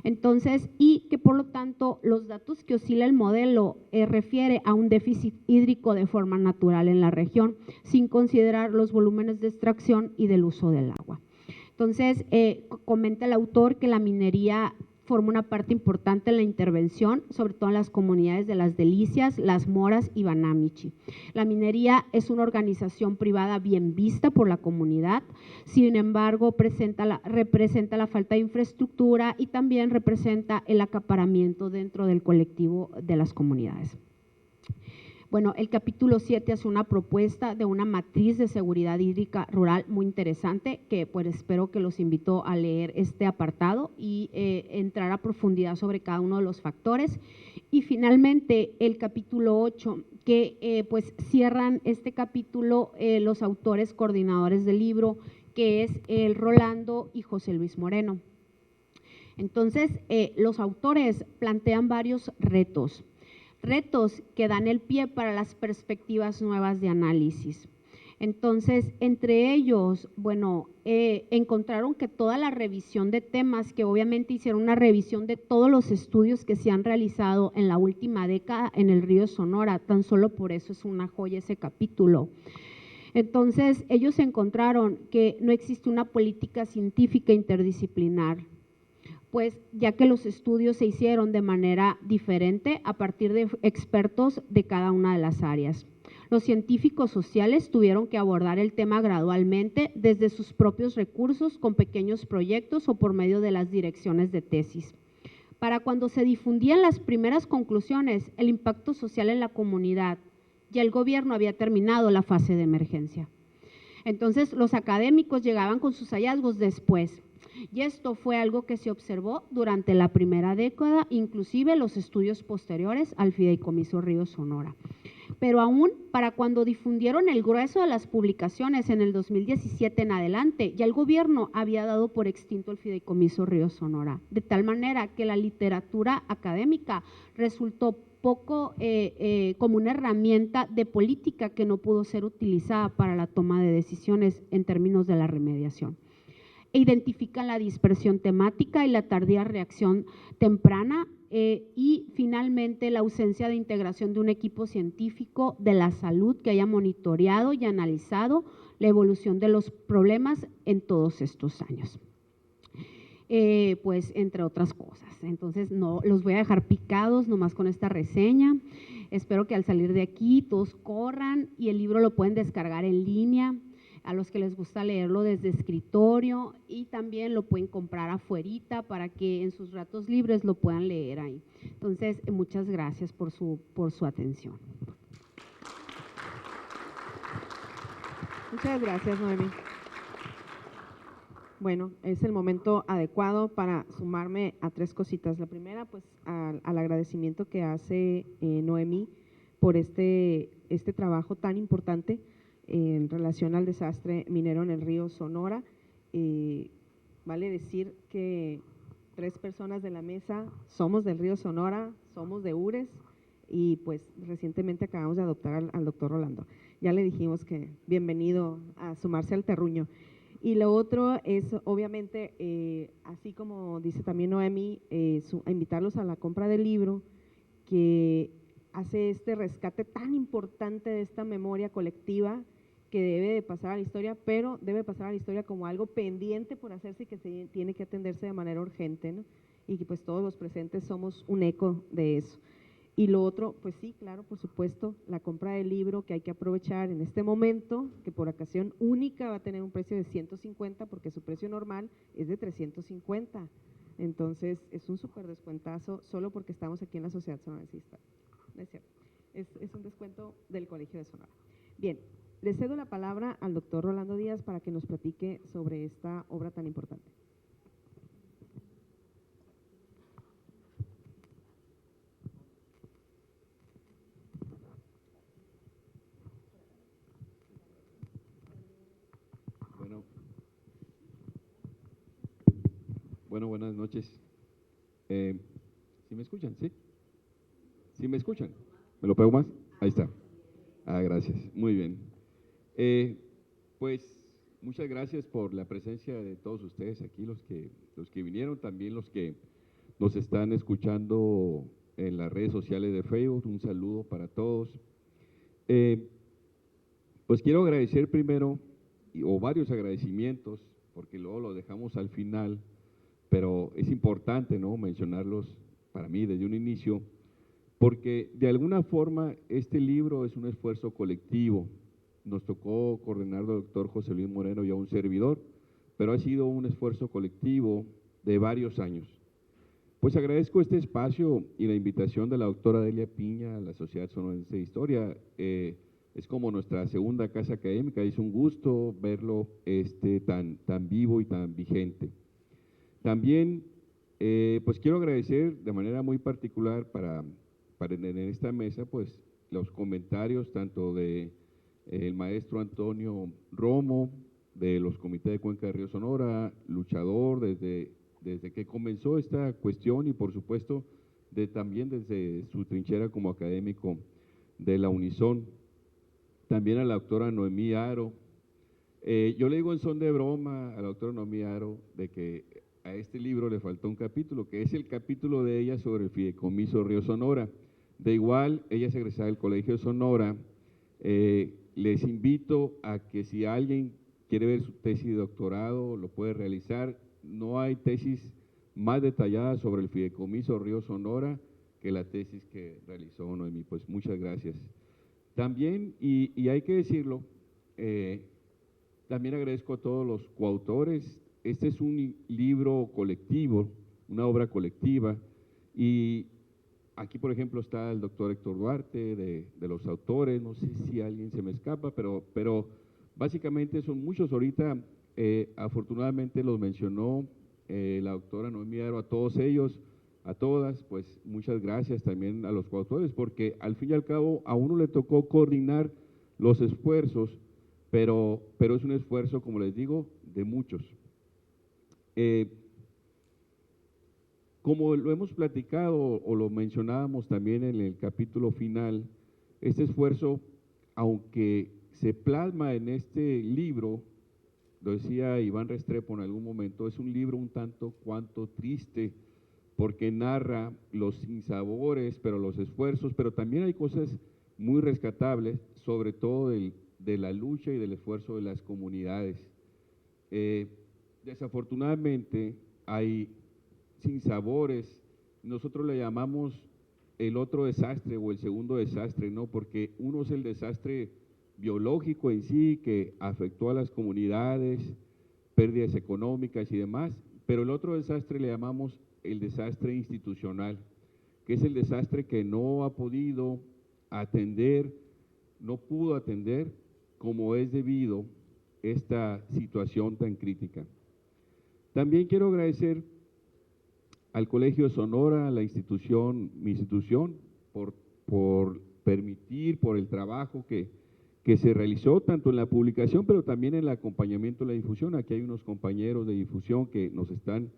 C: Entonces, y que por lo tanto los datos que oscila el modelo refiere a un déficit hídrico de forma natural en la región, sin considerar los volúmenes de extracción y del uso del agua. Entonces, comenta el autor que la minería forma una parte importante en la intervención, sobre todo en las comunidades de Las Delicias, Las Moras y Banamichi. La minería es una organización privada bien vista por la comunidad, sin embargo representa la falta de infraestructura y también representa el acaparamiento dentro del colectivo de las comunidades. Bueno, el capítulo 7 hace una propuesta de una matriz de seguridad hídrica rural muy interesante, que pues espero que los invito a leer este apartado y entrar a profundidad sobre cada uno de los factores. Y finalmente el capítulo 8, que pues cierran este capítulo los autores coordinadores del libro, que es el Rolando y José Luis Moreno. Entonces, los autores plantean varios retos que dan el pie para las perspectivas nuevas de análisis. Entonces, entre ellos, bueno, encontraron que toda la revisión de temas, que obviamente hicieron una revisión de todos los estudios que se han realizado en la última década en el río Sonora, tan solo por eso es una joya ese capítulo. Entonces, ellos encontraron que no existe una política científica interdisciplinar, pues ya que los estudios se hicieron de manera diferente a partir de expertos de cada una de las áreas. Los científicos sociales tuvieron que abordar el tema gradualmente desde sus propios recursos, con pequeños proyectos o por medio de las direcciones de tesis. Para cuando se difundían las primeras conclusiones, el impacto social en la comunidad, ya el gobierno había terminado la fase de emergencia. Entonces, los académicos llegaban con sus hallazgos después. Y esto fue algo que se observó durante la primera década, inclusive los estudios posteriores al Fideicomiso Río Sonora. Pero aún para cuando difundieron el grueso de las publicaciones en el 2017 en adelante, ya el gobierno había dado por extinto el Fideicomiso Río Sonora, de tal manera que la literatura académica resultó poco como una herramienta de política que no pudo ser utilizada para la toma de decisiones en términos de la remediación. Identifican la dispersión temática y la tardía reacción temprana y finalmente la ausencia de integración de un equipo científico de la salud que haya monitoreado y analizado la evolución de los problemas en todos estos años. Pues entre otras cosas. Entonces no los voy a dejar picados nomás con esta reseña. Espero que al salir de aquí todos corran y el libro lo pueden descargar en línea, a los que les gusta leerlo desde escritorio, y también lo pueden comprar afuerita para que en sus ratos libres lo puedan leer ahí. Entonces, muchas gracias por su atención.
A: Muchas gracias, Noemí. Bueno, es el momento adecuado para sumarme a tres cositas. La primera, pues, al agradecimiento que hace Noemí por este trabajo tan importante en relación al desastre minero en el río Sonora. Vale decir que 3 personas de la mesa somos del río Sonora, somos de Ures, y pues recientemente acabamos de adoptar al doctor Rolando. Ya le dijimos que bienvenido a sumarse al terruño. Y lo otro es, obviamente, así como dice también Noemí, a invitarlos a la compra del libro, que hace este rescate tan importante de esta memoria colectiva que debe de pasar a la historia, pero debe pasar a la historia como algo pendiente por hacerse y que se tiene que atenderse de manera urgente, ¿no? Y que pues todos los presentes somos un eco de eso. Y lo otro, pues sí, claro, por supuesto, la compra del libro que hay que aprovechar en este momento, que por ocasión única va a tener un precio de 150 porque su precio normal es de 350. Entonces, es un súper descuentazo solo porque estamos aquí en la Sociedad Sonorense de Historia. No es cierto, es un descuento del Colegio de Sonora. Bien, le cedo la palabra al doctor Rolando Díaz para que nos platique sobre esta obra tan importante.
D: Bueno, buenas noches. ¿Sí me escuchan? ¿Sí? ¿Sí me escuchan? ¿Me lo pego más? Ahí está. Ah, gracias. Muy bien. Pues muchas gracias por la presencia de todos ustedes aquí, los que vinieron, también los que nos están escuchando en las redes sociales de Facebook. Un saludo para todos. Pues quiero agradecer primero, o varios agradecimientos, porque luego lo dejamos al final, pero es importante, ¿no?, mencionarlos para mí desde un inicio, porque de alguna forma este libro es un esfuerzo colectivo. Nos tocó coordinarlo el doctor José Luis Moreno y a un servidor, pero ha sido un esfuerzo colectivo de varios años. Pues agradezco este espacio y la invitación de la doctora Delia Piña a la Sociedad Sonorense de Historia. Es como nuestra segunda casa académica, es un gusto verlo tan vivo y tan vigente. También, pues quiero agradecer de manera muy particular para en esta mesa, pues los comentarios tanto de el maestro Antonio Romo, de los comités de Cuenca de Río Sonora, luchador desde que comenzó esta cuestión y por supuesto también desde su trinchera como académico de la Unison. También a la doctora Noemí Aro. Yo le digo en son de broma a la doctora Noemí Aro de que a este libro le faltó un capítulo, que es el capítulo de ella sobre el Fideicomiso Río Sonora. De igual, ella es egresada del Colegio de Sonora. Les invito a que si alguien quiere ver su tesis de doctorado, lo puede realizar. No hay tesis más detallada sobre el Fideicomiso Río Sonora que la tesis que realizó Noemí. Pues muchas gracias. También, y hay que decirlo, también agradezco a todos los coautores. Este es un libro colectivo, una obra colectiva, y aquí, por ejemplo, está el doctor Héctor Duarte, de los autores. No sé si alguien se me escapa, pero básicamente son muchos. Ahorita, afortunadamente, los mencionó la doctora Noemí Aro, a todos ellos, a todas, pues muchas gracias también a los coautores, porque al fin y al cabo a uno le tocó coordinar los esfuerzos, pero es un esfuerzo, como les digo, de muchos. Como lo hemos platicado o lo mencionábamos también en el capítulo final, este esfuerzo, aunque se plasma en este libro, lo decía Iván Restrepo en algún momento, es un libro un tanto cuanto triste, porque narra los sinsabores, pero los esfuerzos, pero también hay cosas muy rescatables, sobre todo de la lucha y del esfuerzo de las comunidades. Desafortunadamente hay sinsabores, nosotros le llamamos el otro desastre o el segundo desastre, ¿no? Porque uno es el desastre biológico en sí, que afectó a las comunidades, pérdidas económicas y demás, pero el otro desastre le llamamos el desastre institucional, que es el desastre que no ha podido atender, no pudo atender como es debido esta situación tan crítica. También quiero agradecer al Colegio de Sonora, mi institución, por permitir, por el trabajo que se realizó tanto en la publicación, pero también en el acompañamiento de la difusión. Aquí hay unos compañeros de difusión que nos están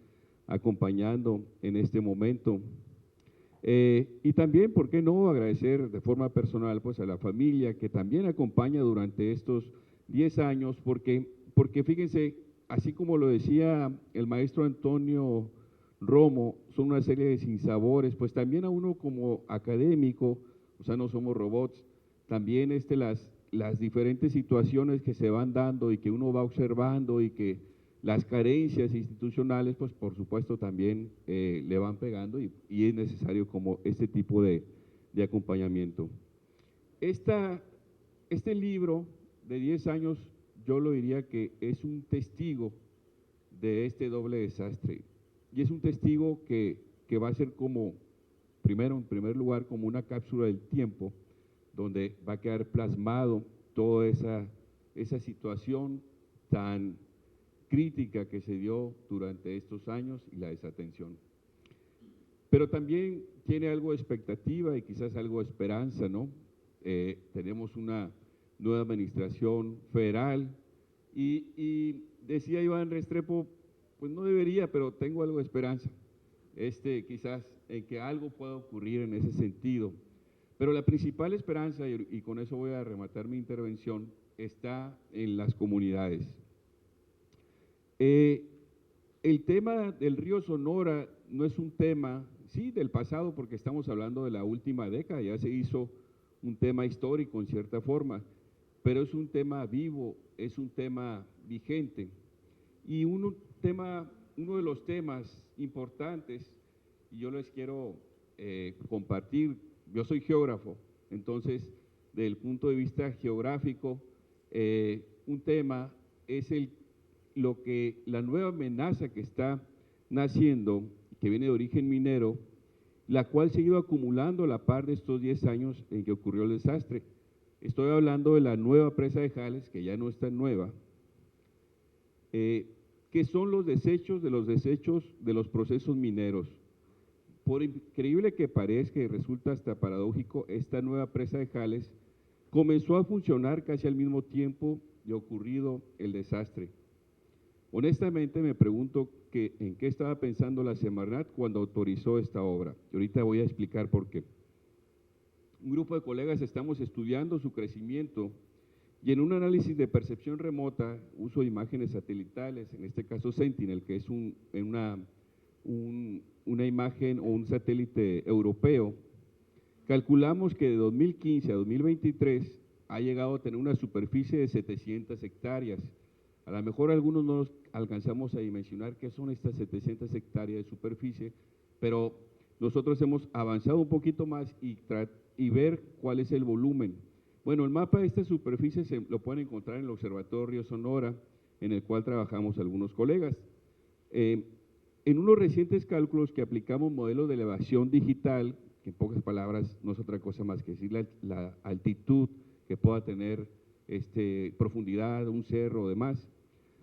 D: acompañando en este momento. Y también, ¿por qué no?, agradecer de forma personal pues a la familia que también acompaña durante estos 10 años, porque fíjense, así como lo decía el maestro Antonio Romo, son una serie de sinsabores, pues también a uno como académico, o sea, no somos robots, también las diferentes situaciones que se van dando y que uno va observando y que las carencias institucionales, pues por supuesto también le van pegando y es necesario como este tipo de de acompañamiento. Este libro de 10 años, yo lo diría que es un testigo de este doble desastre, y es un testigo que va a ser como, en primer lugar, como una cápsula del tiempo, donde va a quedar plasmado toda esa situación tan crítica que se dio durante estos años y la desatención. Pero también tiene algo de expectativa y quizás algo de esperanza, ¿no? Tenemos una nueva administración federal y decía Iván Restrepo, pues no debería, pero tengo algo de esperanza, quizás en que algo pueda ocurrir en ese sentido. Pero la principal esperanza, y con eso voy a rematar mi intervención, está en las comunidades. El tema del río Sonora no es un tema, sí, del pasado, porque estamos hablando de la última década, ya se hizo un tema histórico en cierta forma, pero es un tema vivo, es un tema vigente. Y uno de los temas importantes, y yo les quiero compartir, yo soy geógrafo, entonces, desde el punto de vista geográfico, un tema es la nueva amenaza que está naciendo, que viene de origen minero, la cual se ha ido acumulando a la par de estos 10 años en que ocurrió el desastre. Estoy hablando de la nueva presa de Jales, que ya no está nueva, que son los desechos de los procesos mineros. Por increíble que parezca y resulta hasta paradójico, esta nueva presa de Jales comenzó a funcionar casi al mismo tiempo de ocurrido el desastre. Honestamente me pregunto en qué estaba pensando la Semarnat cuando autorizó esta obra. Y ahorita voy a explicar por qué. Un grupo de colegas estamos estudiando su crecimiento y en un análisis de percepción remota, uso de imágenes satelitales, en este caso Sentinel, que es una imagen o un satélite europeo, calculamos que de 2015 a 2023 ha llegado a tener una superficie de 700 hectáreas. A lo mejor algunos no nos alcanzamos a dimensionar qué son estas 700 hectáreas de superficie, pero nosotros hemos avanzado un poquito más y ver cuál es el volumen. Bueno, el mapa de esta superficie lo pueden encontrar en el Observatorio Río Sonora, en el cual trabajamos algunos colegas. En unos recientes cálculos que aplicamos modelos de elevación digital, que en pocas palabras no es otra cosa más que decir la altitud que pueda tener, profundidad, un cerro o demás,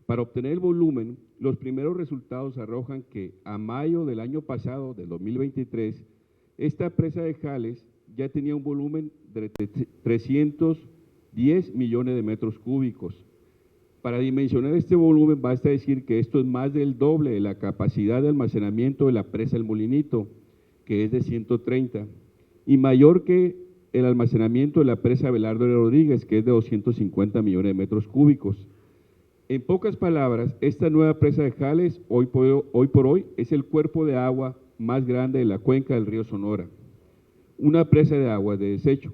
D: para obtener el volumen, los primeros resultados arrojan que a mayo del año pasado, del 2023, esta presa de Jales ya tenía un volumen de 310 millones de metros cúbicos. Para dimensionar este volumen basta decir que esto es más del doble de la capacidad de almacenamiento de la presa El Molinito, que es de 130, y mayor que el almacenamiento de la presa Abelardo de Rodríguez, que es de 250 millones de metros cúbicos. En pocas palabras, esta nueva presa de Jales, hoy por hoy, es el cuerpo de agua más grande de la cuenca del río Sonora. Una presa de agua de desecho.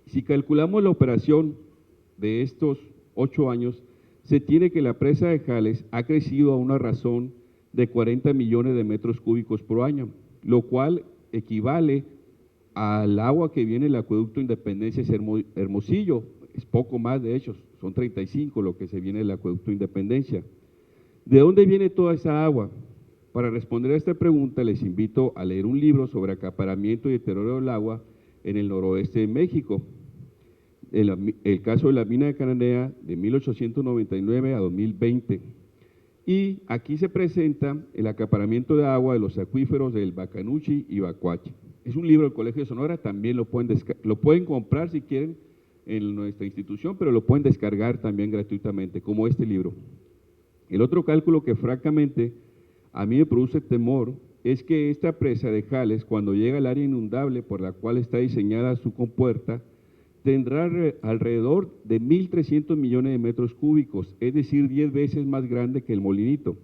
D: Si calculamos la operación de estos 8 años, se tiene que la presa de Jales ha crecido a una razón de 40 millones de metros cúbicos por año, lo cual equivale al agua que viene del acueducto Independencia Hermosillo, es poco más de hecho, son 35 lo que se viene del acueducto Independencia. ¿De dónde viene toda esa agua? Para responder a esta pregunta les invito a leer un libro sobre acaparamiento y deterioro del agua en el noroeste de México, el caso de la mina de Cananea de 1899 a 2020. Y aquí se presenta el acaparamiento de agua de los acuíferos del Bacanuchi y Bacuachi. Es un libro del Colegio de Sonora, también lo pueden comprar si quieren en nuestra institución, pero lo pueden descargar también gratuitamente, como este libro. El otro cálculo que francamente a mí me produce temor es que esta presa de Jales, cuando llega al área inundable por la cual está diseñada su compuerta, tendrá alrededor de 1.300 millones de metros cúbicos, es decir, 10 veces más grande que el Molinito.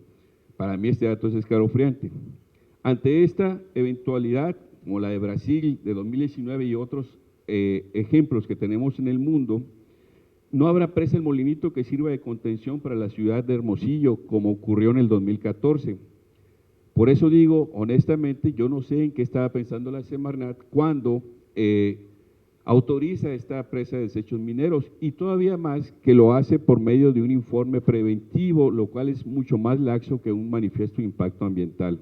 D: Para mí este dato es escalofriante. Ante esta eventualidad, como la de Brasil de 2019 y otros ejemplos que tenemos en el mundo, no habrá presa El Molinito que sirva de contención para la ciudad de Hermosillo, como ocurrió en el 2014. Por eso digo, honestamente, yo no sé en qué estaba pensando la Semarnat cuando autoriza esta presa de desechos mineros y todavía más que lo hace por medio de un informe preventivo, lo cual es mucho más laxo que un manifiesto de impacto ambiental.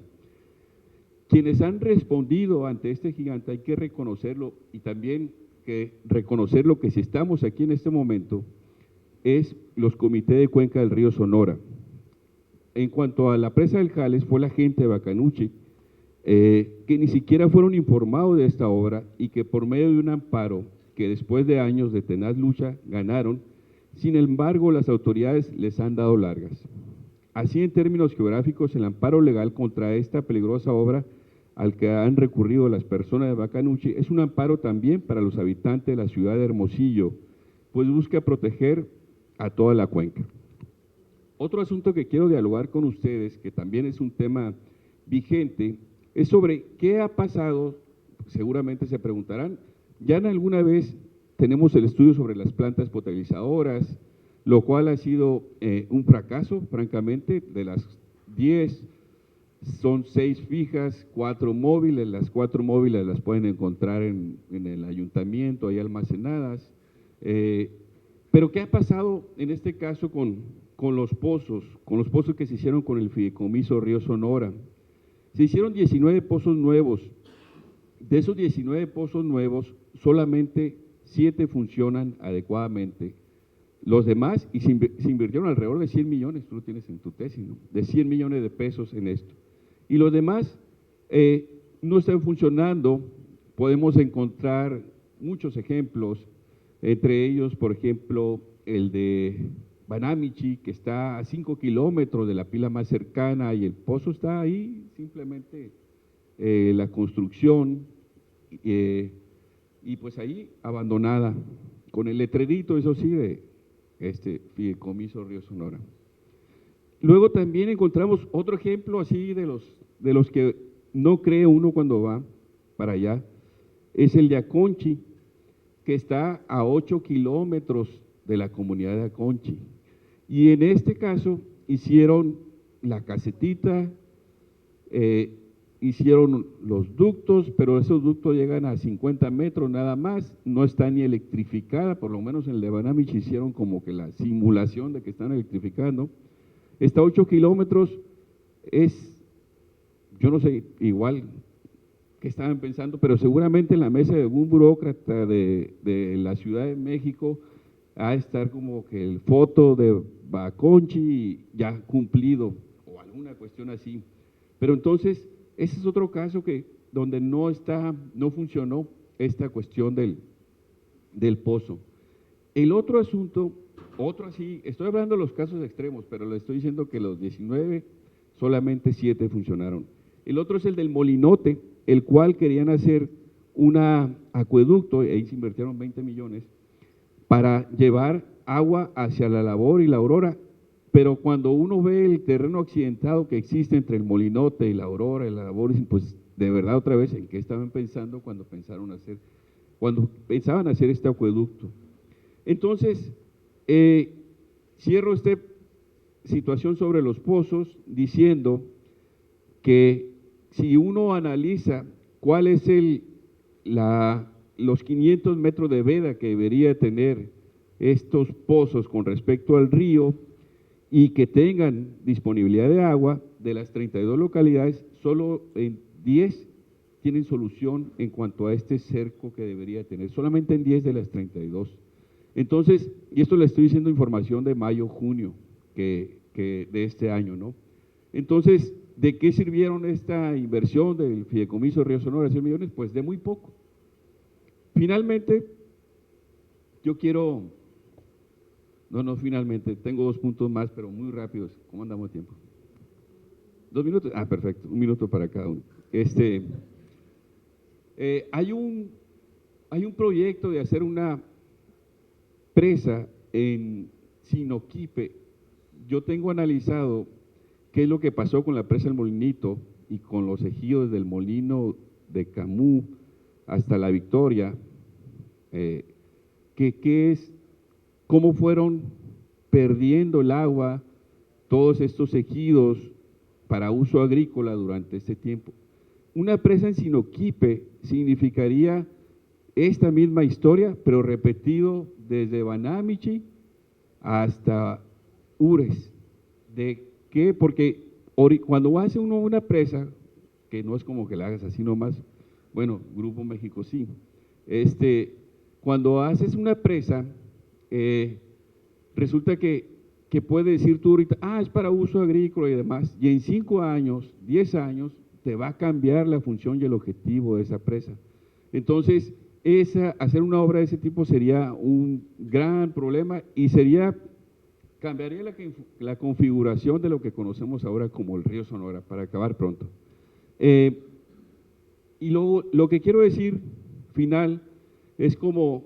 D: Quienes han respondido ante este gigante hay que reconocerlo y también reconocer lo que si estamos aquí en este momento es los comités de cuenca del río Sonora. En cuanto a la presa del Jales, fue la gente de Bacanuchi que ni siquiera fueron informados de esta obra y que por medio de un amparo que después de años de tenaz lucha ganaron, sin embargo las autoridades les han dado largas. Así en términos geográficos, el amparo legal contra esta peligrosa obra al que han recurrido las personas de Bacanuchi es un amparo también para los habitantes de la ciudad de Hermosillo, pues busca proteger a toda la cuenca. Otro asunto que quiero dialogar con ustedes, que también es un tema vigente, es sobre qué ha pasado, seguramente se preguntarán, ya en alguna vez tenemos el estudio sobre las plantas potabilizadoras, lo cual ha sido un fracaso, francamente, de las 10 son 6 fijas, 4 móviles, las 4 móviles las pueden encontrar en el ayuntamiento, ahí almacenadas, pero ¿qué ha pasado en este caso con los pozos que se hicieron con el Fideicomiso Río Sonora? Se hicieron 19 pozos nuevos. De esos 19 pozos nuevos, solamente 7 funcionan adecuadamente. Los demás, y se invirtieron alrededor de 100 millones, tú lo tienes en tu tesis, ¿no? De 100 millones de pesos en esto. Y los demás no están funcionando. Podemos encontrar muchos ejemplos, entre ellos, por ejemplo, el de Banamichi, que está a 5 kilómetros de la pila más cercana y el pozo está ahí, simplemente la construcción, y pues ahí abandonada, con el letrerito, eso sí, de Fideicomiso Río Sonora. Luego también encontramos otro ejemplo así de los que no cree uno cuando va para allá, es el de Aconchi, que está a 8 kilómetros de la comunidad de Aconchi. Y en este caso hicieron la casetita, hicieron los ductos, pero esos ductos llegan a 50 metros nada más, no está ni electrificada, por lo menos en el de Banamich hicieron como que la simulación de que están electrificando. Está a 8 kilómetros, yo no sé, igual que estaban pensando, pero seguramente en la mesa de algún burócrata de la Ciudad de México a estar como que el foto de Baconchi ya cumplido o alguna cuestión así. Pero entonces, ese es otro caso donde no funcionó esta cuestión del pozo. El otro asunto, estoy hablando de los casos extremos, pero le estoy diciendo que los 19, solamente 7 funcionaron. El otro es el del Molinote, el cual querían hacer un acueducto, ahí se invirtieron 20 millones, para llevar agua hacia la Labor y la Aurora, pero cuando uno ve el terreno accidentado que existe entre el Molinote y la Aurora y la Labor, pues de verdad otra vez, ¿en qué estaban pensando cuando pensaban hacer este acueducto? Entonces, cierro esta situación sobre los pozos diciendo que si uno analiza cuál es los 500 metros de veda que debería tener estos pozos con respecto al río y que tengan disponibilidad de agua, de las 32 localidades, solo en 10 tienen solución en cuanto a este cerco que debería tener, solamente en 10 de las 32. Entonces, y esto le estoy diciendo información de mayo, junio de este año, ¿no? Entonces, ¿de qué sirvieron esta inversión del Fideicomiso Río Sonora, 100 millones? Pues de muy poco. Finalmente, yo quiero, finalmente, tengo 2 puntos más, pero muy rápidos. ¿Cómo andamos de tiempo? 2 minutos, perfecto, 1 minuto para cada uno. Hay un proyecto de hacer una presa en Sinoquipe. Yo tengo analizado qué es lo que pasó con la presa del Molinito y con los ejidos del Molino de Camú hasta La Victoria, cómo fueron perdiendo el agua todos estos ejidos para uso agrícola durante este tiempo. Una presa en Sinoquipe significaría esta misma historia, pero repetido desde Banamichi hasta Ures. ¿De qué? Porque cuando hace uno una presa, que no es como que la hagas así nomás, bueno, Grupo México sí, cuando haces una presa, resulta que puede decir tú ahorita, es para uso agrícola y demás, y en 5 años, 10 años, te va a cambiar la función y el objetivo de esa presa. Entonces, hacer una obra de ese tipo sería un gran problema y cambiaría la configuración de lo que conocemos ahora como el río Sonora, para acabar pronto. Y lo que quiero decir, final, es como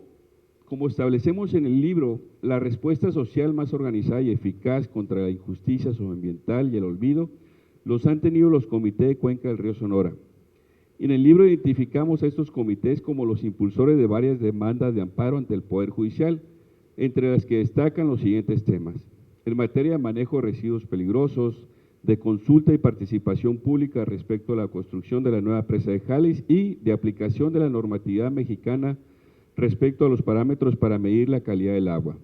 D: establecemos en el libro, la respuesta social más organizada y eficaz contra la injusticia socioambiental y el olvido, los han tenido los comités de cuenca del río Sonora. En el libro identificamos a estos comités como los impulsores de varias demandas de amparo ante el Poder Judicial, entre las que destacan los siguientes temas: en materia de manejo de residuos peligrosos, de consulta y participación pública respecto a la construcción de la nueva presa de Jalis y de aplicación de la normatividad mexicana respecto a los parámetros para medir la calidad del agua.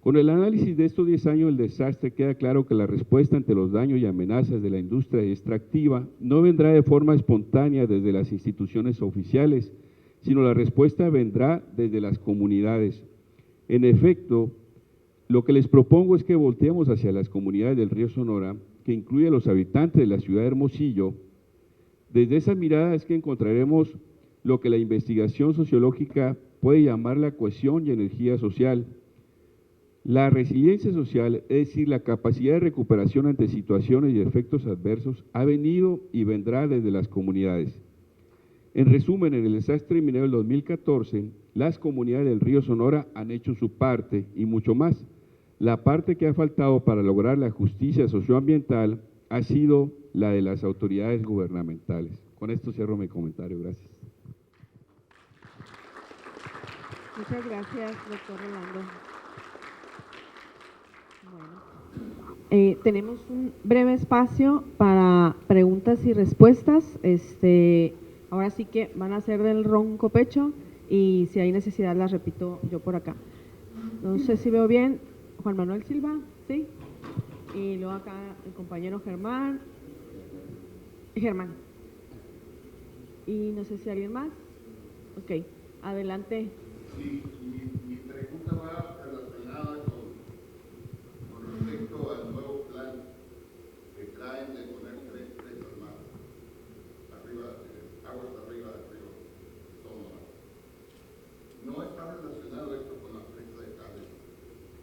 D: Con el análisis de estos 10 años del desastre queda claro que la respuesta ante los daños y amenazas de la industria extractiva no vendrá de forma espontánea desde las instituciones oficiales, sino la respuesta vendrá desde las comunidades. En efecto, lo que les propongo es que volteemos hacia las comunidades del río Sonora, que incluye a los habitantes de la ciudad de Hermosillo. Desde esa mirada es que encontraremos lo que la investigación sociológica puede llamar la cohesión y energía social. La resiliencia social, es decir, la capacidad de recuperación ante situaciones y efectos adversos, ha venido y vendrá desde las comunidades. En resumen, en el desastre minero del 2014, las comunidades del río Sonora han hecho su parte y mucho más. La parte que ha faltado para lograr la justicia socioambiental ha sido la de las autoridades gubernamentales. Con esto cierro mi comentario. Gracias.
A: Muchas gracias, doctor Rolando. Bueno, tenemos un breve espacio para preguntas y respuestas. Ahora sí que van a ser del ronco pecho y si hay necesidad las repito yo por acá. No sé si veo bien. Juan Manuel Silva, ¿sí? Y luego acá el compañero Germán. Y no sé si alguien más. Ok, adelante.
E: Sí, mi pregunta va relacionada con respecto al nuevo plan que traen de poner 3 presas más aguas arriba del río Sonora. ¿No está relacionado esto con la presa de Jalis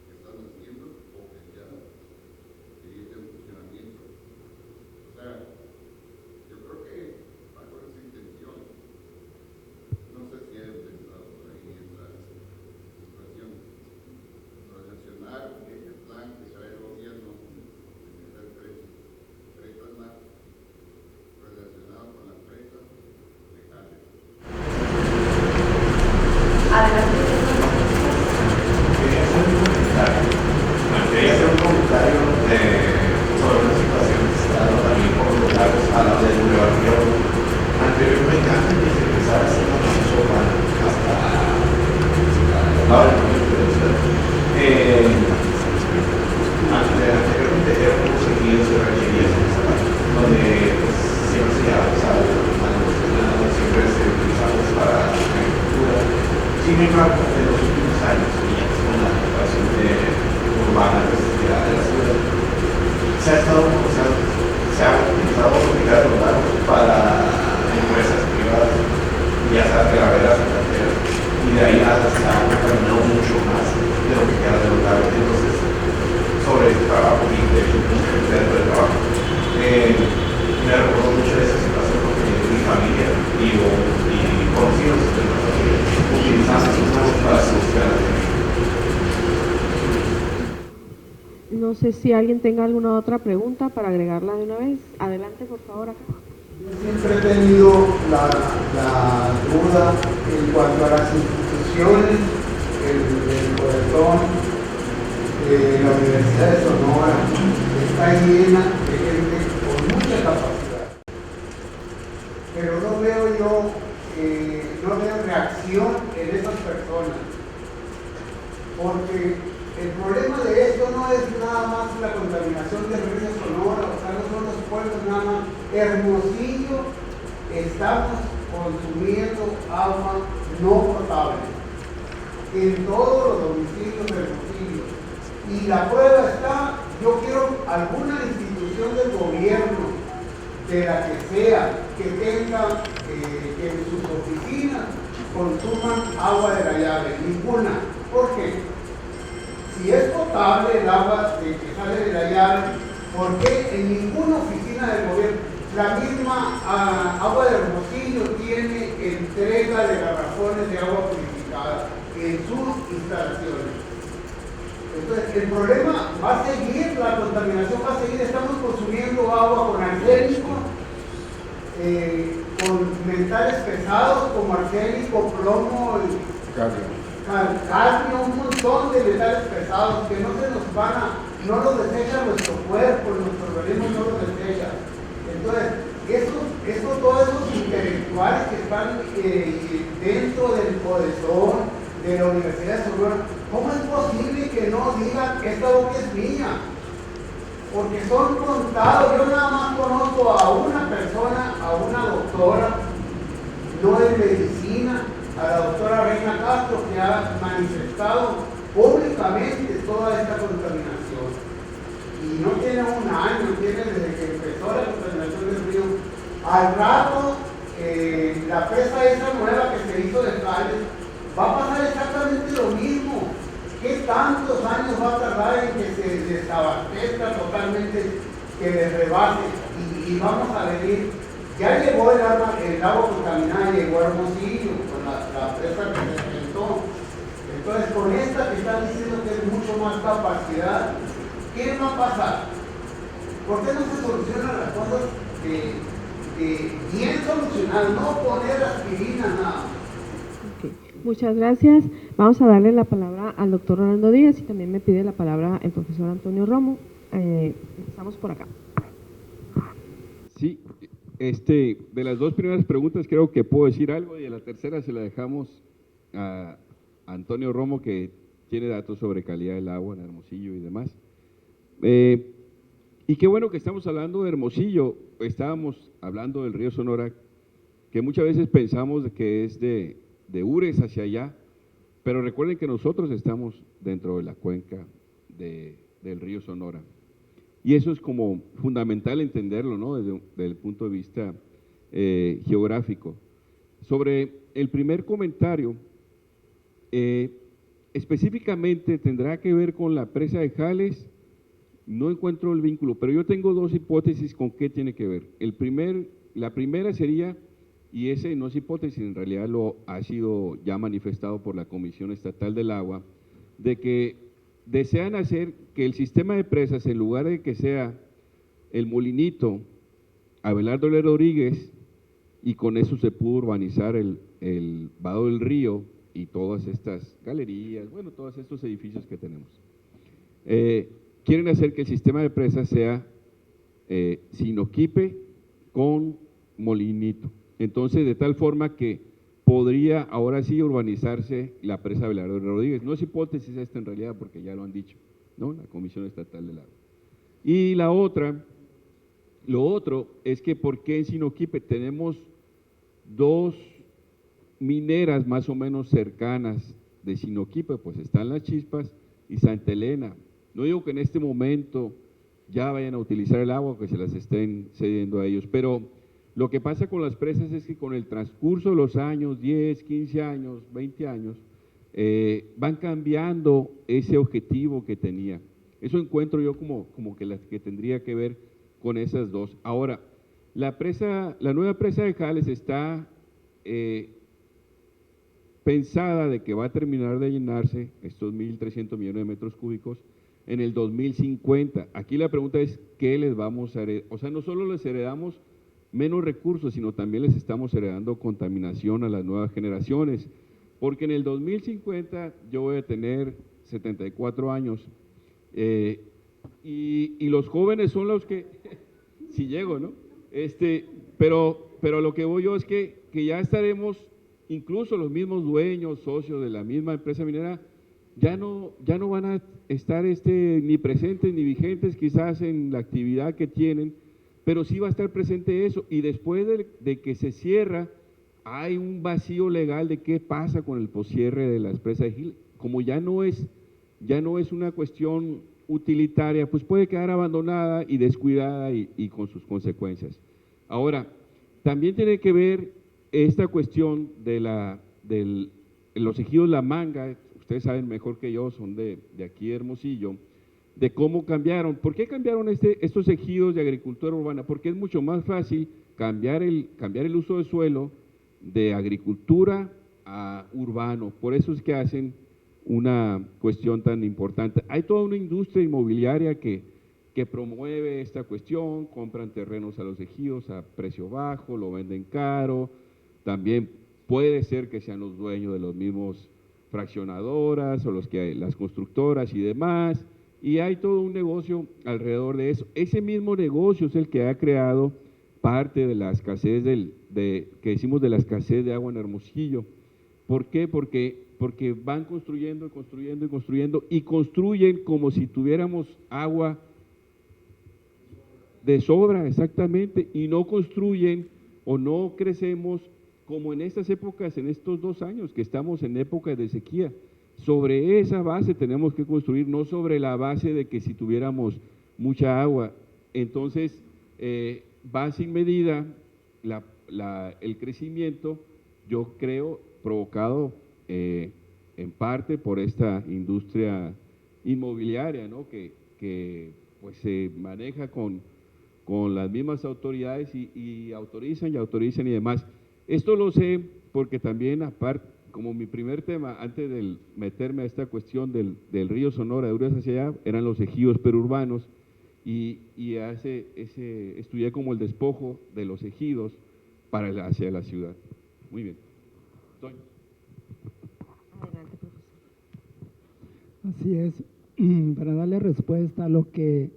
E: que están haciendo o que ya existe en funcionamiento? O sea, yo creo que bajo esa intención, no sé si hay pensado por ahí esa situación, relacionar este plan que trae el gobierno de meter 3 presas más relacionado con la presa de Jalis.
F: Quería hacer un comentario sobre una situación que se está dando también por los lados a la del Boulevard Río. Anteriormente, antes de que empezara a hacer la sopa hasta la hora de anteriormente era un seguido de requerías donde pues, siempre se llevaba siempre se utilizaba para la agricultura. Sin embargo, en los últimos años, y ya con la ocupación urbana de la ciudad, se ha utilizado obligar los lagos para empresas privadas, ya sea graveras o canteras, y de ahí se ha contaminado mucho más de lo que queda de los lagos. Entonces, sobre este trabajo y de hecho, dentro del trabajo, me recuerdo mucho de esa situación porque mi familia y conocidos de la familia utilizaban esos lagos para solucionar el tema.
A: No sé si alguien tenga alguna otra pregunta para agregarla de una vez. Adelante, por favor, acá.
G: Siempre he tenido la duda en cuanto a las instituciones, el corazón, la Universidad de Sonora está llena de gente con mucha capacidad. Pero no veo reacción porque el problema de esto no es nada más la contaminación del río Sonora, o sea, no son los pueblos nada más. Hermosillo, estamos consumiendo agua no potable en todos los domicilios de Hermosillo. Y la prueba está, yo quiero alguna institución del gobierno, de la que sea, que tenga que en sus oficinas consuman agua de la llave, ninguna. ¿Por qué? Si es potable el agua que sale de la llave, ¿por qué en ninguna oficina del gobierno? La misma agua de Hermosillo tiene entrega de garrafones de agua purificada en sus instalaciones. Entonces, el problema va a seguir, la contaminación va a seguir. Estamos consumiendo agua con arsénico, con metales pesados como arsénico, plomo, cadmio, un montón de metales pesados que no se nos van no los desecha nuestro cuerpo, nuestro organismo no los desecha. Entonces, todos esos intelectuales que están dentro del CODESON, de la Universidad de Sonora, ¿cómo es posible que no digan esta boca es mía? Porque son contados. Yo nada más conozco a una persona, a una doctora, no en medicina, a la doctora Reina Castro, que ha manifestado públicamente toda esta contaminación. Y no tiene un año, tiene desde que empezó la contaminación del río. Al rato, la presa esa nueva que se hizo de Jales, va a pasar exactamente lo mismo. ¿Qué tantos años va a tardar en que se desabastezca totalmente, que le rebase? Y vamos a venir, ya llegó el agua contaminada, llegó a Hermosillo, con la presa que se inventó. Entonces, con esta que están diciendo que es mucho más capacidad, ¿qué va a pasar? ¿Por qué no se solucionan las cosas bien solucionadas? No poner aspirina nada.
A: Muchas gracias. Vamos a darle la palabra al doctor Rolando Díaz y también me pide la palabra el profesor Antonio Romo. Empezamos por acá.
D: Sí, de las dos primeras preguntas creo que puedo decir algo y de la tercera se la dejamos a Antonio Romo, que tiene datos sobre calidad del agua en Hermosillo y demás. Y qué bueno que estamos hablando de Hermosillo. Estábamos hablando del río Sonora, que muchas veces pensamos que es de Ures hacia allá, pero recuerden que nosotros estamos dentro de la cuenca del río Sonora. Y eso es como fundamental entenderlo, ¿no? Desde el punto de vista geográfico. Sobre el primer comentario, específicamente tendrá que ver con la presa de Jales. No encuentro el vínculo, pero yo tengo dos hipótesis con qué tiene que ver. La primera sería, y ese no es hipótesis, en realidad lo ha sido ya manifestado por la Comisión Estatal del Agua, de que desean hacer que el sistema de presas, en lugar de que sea el Molinito, Abelardo Ler Rodríguez, y con eso se pudo urbanizar el vado del río y todas estas galerías, bueno, todos estos edificios que tenemos. Quieren hacer que el sistema de presas sea Sinoquipe con Molinito. Entonces, de tal forma que podría ahora sí urbanizarse la presa Abelardo Rodríguez. No es hipótesis esta en realidad, porque ya lo han dicho, ¿no? La Comisión Estatal del Agua. Y lo otro es que ¿por qué en Sinoquipe tenemos dos mineras más o menos cercanas de Sinoquipe? Pues están Las Chispas y Santa Elena. No digo que en este momento ya vayan a utilizar el agua, que se las estén cediendo a ellos, pero lo que pasa con las presas es que con el transcurso de los años, 10, 15 años, 20 años, van cambiando ese objetivo que tenía. Eso encuentro yo como que tendría que ver con esas dos. Ahora, la nueva presa de Jales está pensada de que va a terminar de llenarse estos 1.300 millones de metros cúbicos en el 2050. Aquí la pregunta es, ¿qué les vamos a heredar? O sea, no solo les heredamos menos recursos, sino también les estamos heredando contaminación a las nuevas generaciones, porque en el 2050 yo voy a tener 74 años y los jóvenes son los que, si llego, ¿no? Pero lo que voy yo es que ya estaremos, incluso los mismos dueños, socios de la misma empresa minera, ya no van a estar ni presentes ni vigentes quizás en la actividad que tienen, pero sí va a estar presente eso, y después de que se cierra, hay un vacío legal de qué pasa con el poscierre de la presa de Gil. Como ya no es una cuestión utilitaria, pues puede quedar abandonada y descuidada y con sus consecuencias. Ahora, también tiene que ver esta cuestión de los ejidos La Manga, ustedes saben mejor que yo, son de aquí de Hermosillo, de cómo cambiaron. ¿Por qué cambiaron estos ejidos de agricultura urbana? Porque es mucho más fácil cambiar el uso de suelo de agricultura a urbano. Por eso es que hacen una cuestión tan importante. Hay toda una industria inmobiliaria que promueve esta cuestión, compran terrenos a los ejidos a precio bajo, lo venden caro, también puede ser que sean los dueños de los mismos fraccionadoras o las constructoras y demás, y hay todo un negocio alrededor de eso. Ese mismo negocio es el que ha creado parte de la escasez que decimos de la escasez de agua en Hermosillo. ¿Por qué? Porque van construyendo y construyen como si tuviéramos agua de sobra, exactamente, y no construyen o no crecemos como en estas épocas, en estos 2 años que estamos en época de sequía. Sobre esa base tenemos que construir, no sobre la base de que si tuviéramos mucha agua. Entonces, va sin medida el crecimiento, yo creo, provocado en parte por esta industria inmobiliaria, ¿no? que pues se maneja con las mismas autoridades y autorizan y demás. Esto lo sé porque también, aparte, como mi primer tema, antes de meterme a esta cuestión del río Sonora, de Urias hacia allá, eran los ejidos perurbanos, y estudié como el despojo de los ejidos hacia la ciudad. Muy bien. Toño.
A: Adelante, profesor.
B: Así es, para darle respuesta a lo que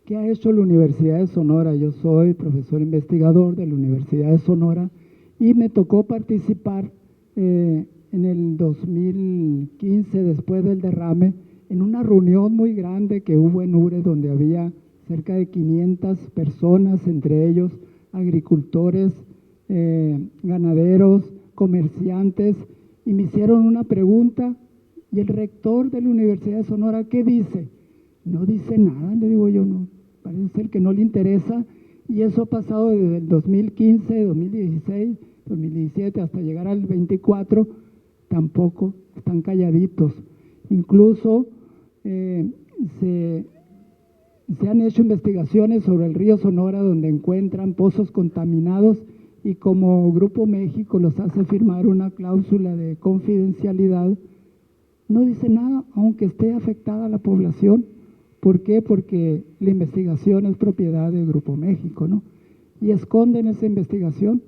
B: ha hecho la Universidad de Sonora. Yo soy profesor investigador de la Universidad de Sonora y me tocó participar en el 2015, después del derrame, en una reunión muy grande que hubo en URE, donde había cerca de 500 personas, entre ellos agricultores, ganaderos, comerciantes, y me hicieron una pregunta, y el rector de la Universidad de Sonora, ¿qué dice? No dice nada, le digo yo, no, parece ser que no le interesa, y eso ha pasado desde el 2015, 2016, 2017, hasta llegar al 24, tampoco, están calladitos. Incluso se han hecho investigaciones sobre el río Sonora, donde encuentran pozos contaminados, y como Grupo México los hace firmar una cláusula de confidencialidad, no dice nada, aunque esté afectada la población. ¿Por qué? Porque la investigación es propiedad del Grupo México, ¿no? Y esconden esa investigación.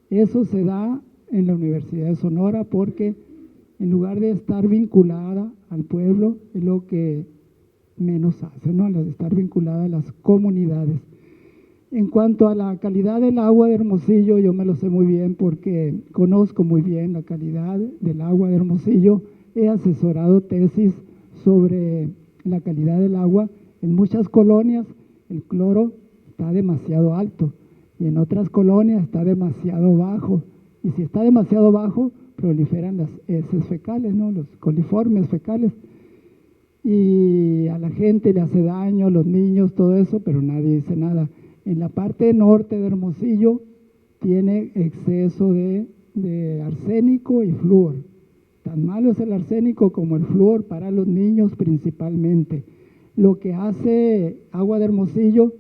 B: Eso se da en la Universidad de Sonora porque en lugar de estar vinculada al pueblo, es lo que menos hace, ¿no? De estar vinculada a las comunidades. En cuanto a la calidad del agua de Hermosillo, yo me lo sé muy bien porque conozco muy bien la calidad del agua de Hermosillo. He asesorado tesis sobre la calidad del agua. En muchas colonias el cloro está demasiado alto y en otras colonias está demasiado bajo. Y si está demasiado bajo, proliferan las heces fecales, ¿no? Los coliformes fecales. Y a la gente le hace daño, a los niños, todo eso, pero nadie dice nada. En la parte norte de Hermosillo tiene exceso de arsénico y flúor. Tan malo es el arsénico como el flúor para los niños principalmente. Lo que hace Agua de Hermosillo,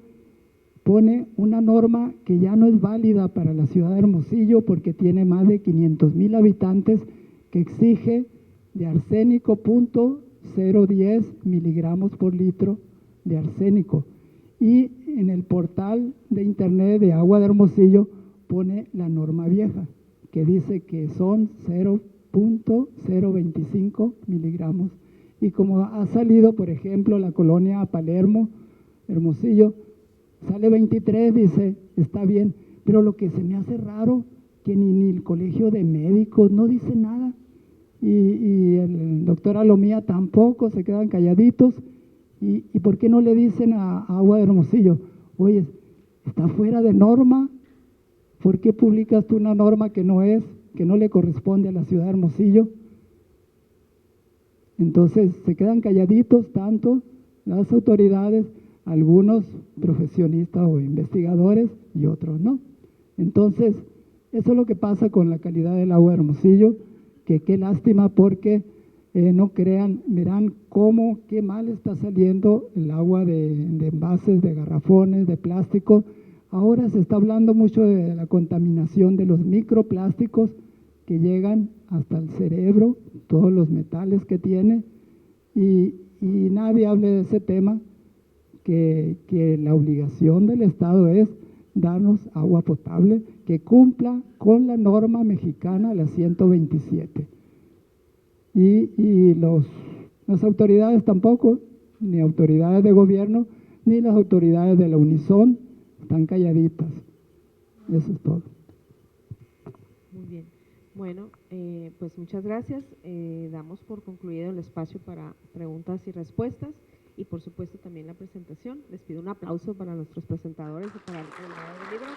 B: pone una norma que ya no es válida para la ciudad de Hermosillo porque tiene más de 500,000 habitantes, que exige de arsénico 0.010 miligramos por litro de arsénico. Y en el portal de internet de Agua de Hermosillo pone la norma vieja, que dice que son 0.025 miligramos. Y como ha salido, por ejemplo, la colonia Palermo, Hermosillo, sale 23, dice, está bien, pero lo que se me hace raro, que ni el colegio de médicos no dice nada. y el doctor Alomía tampoco, se quedan calladitos. ¿Y por qué no le dicen a Agua de Hermosillo, oye, está fuera de norma? ¿Por qué publicas tú una norma que no le corresponde a la ciudad de Hermosillo? Entonces se quedan calladitos tanto las autoridades, algunos profesionistas o investigadores y otros no. Entonces, eso es lo que pasa con la calidad del agua de Hermosillo, que qué lástima porque no crean, verán qué mal está saliendo el agua de envases, de garrafones, de plástico. Ahora se está hablando mucho de la contaminación de los microplásticos que llegan hasta el cerebro, todos los metales que tiene, y nadie habla de ese tema, que la obligación del Estado es darnos agua potable que cumpla con la norma mexicana, la 127. Y las autoridades tampoco, ni autoridades de gobierno, ni las autoridades de la Unison, están calladitas. Eso es todo.
A: Muy bien. Bueno, pues muchas gracias. Damos por concluido el espacio para preguntas y respuestas y por supuesto también la presentación. Les pido un aplauso para nuestros presentadores y para el coordinador del libro.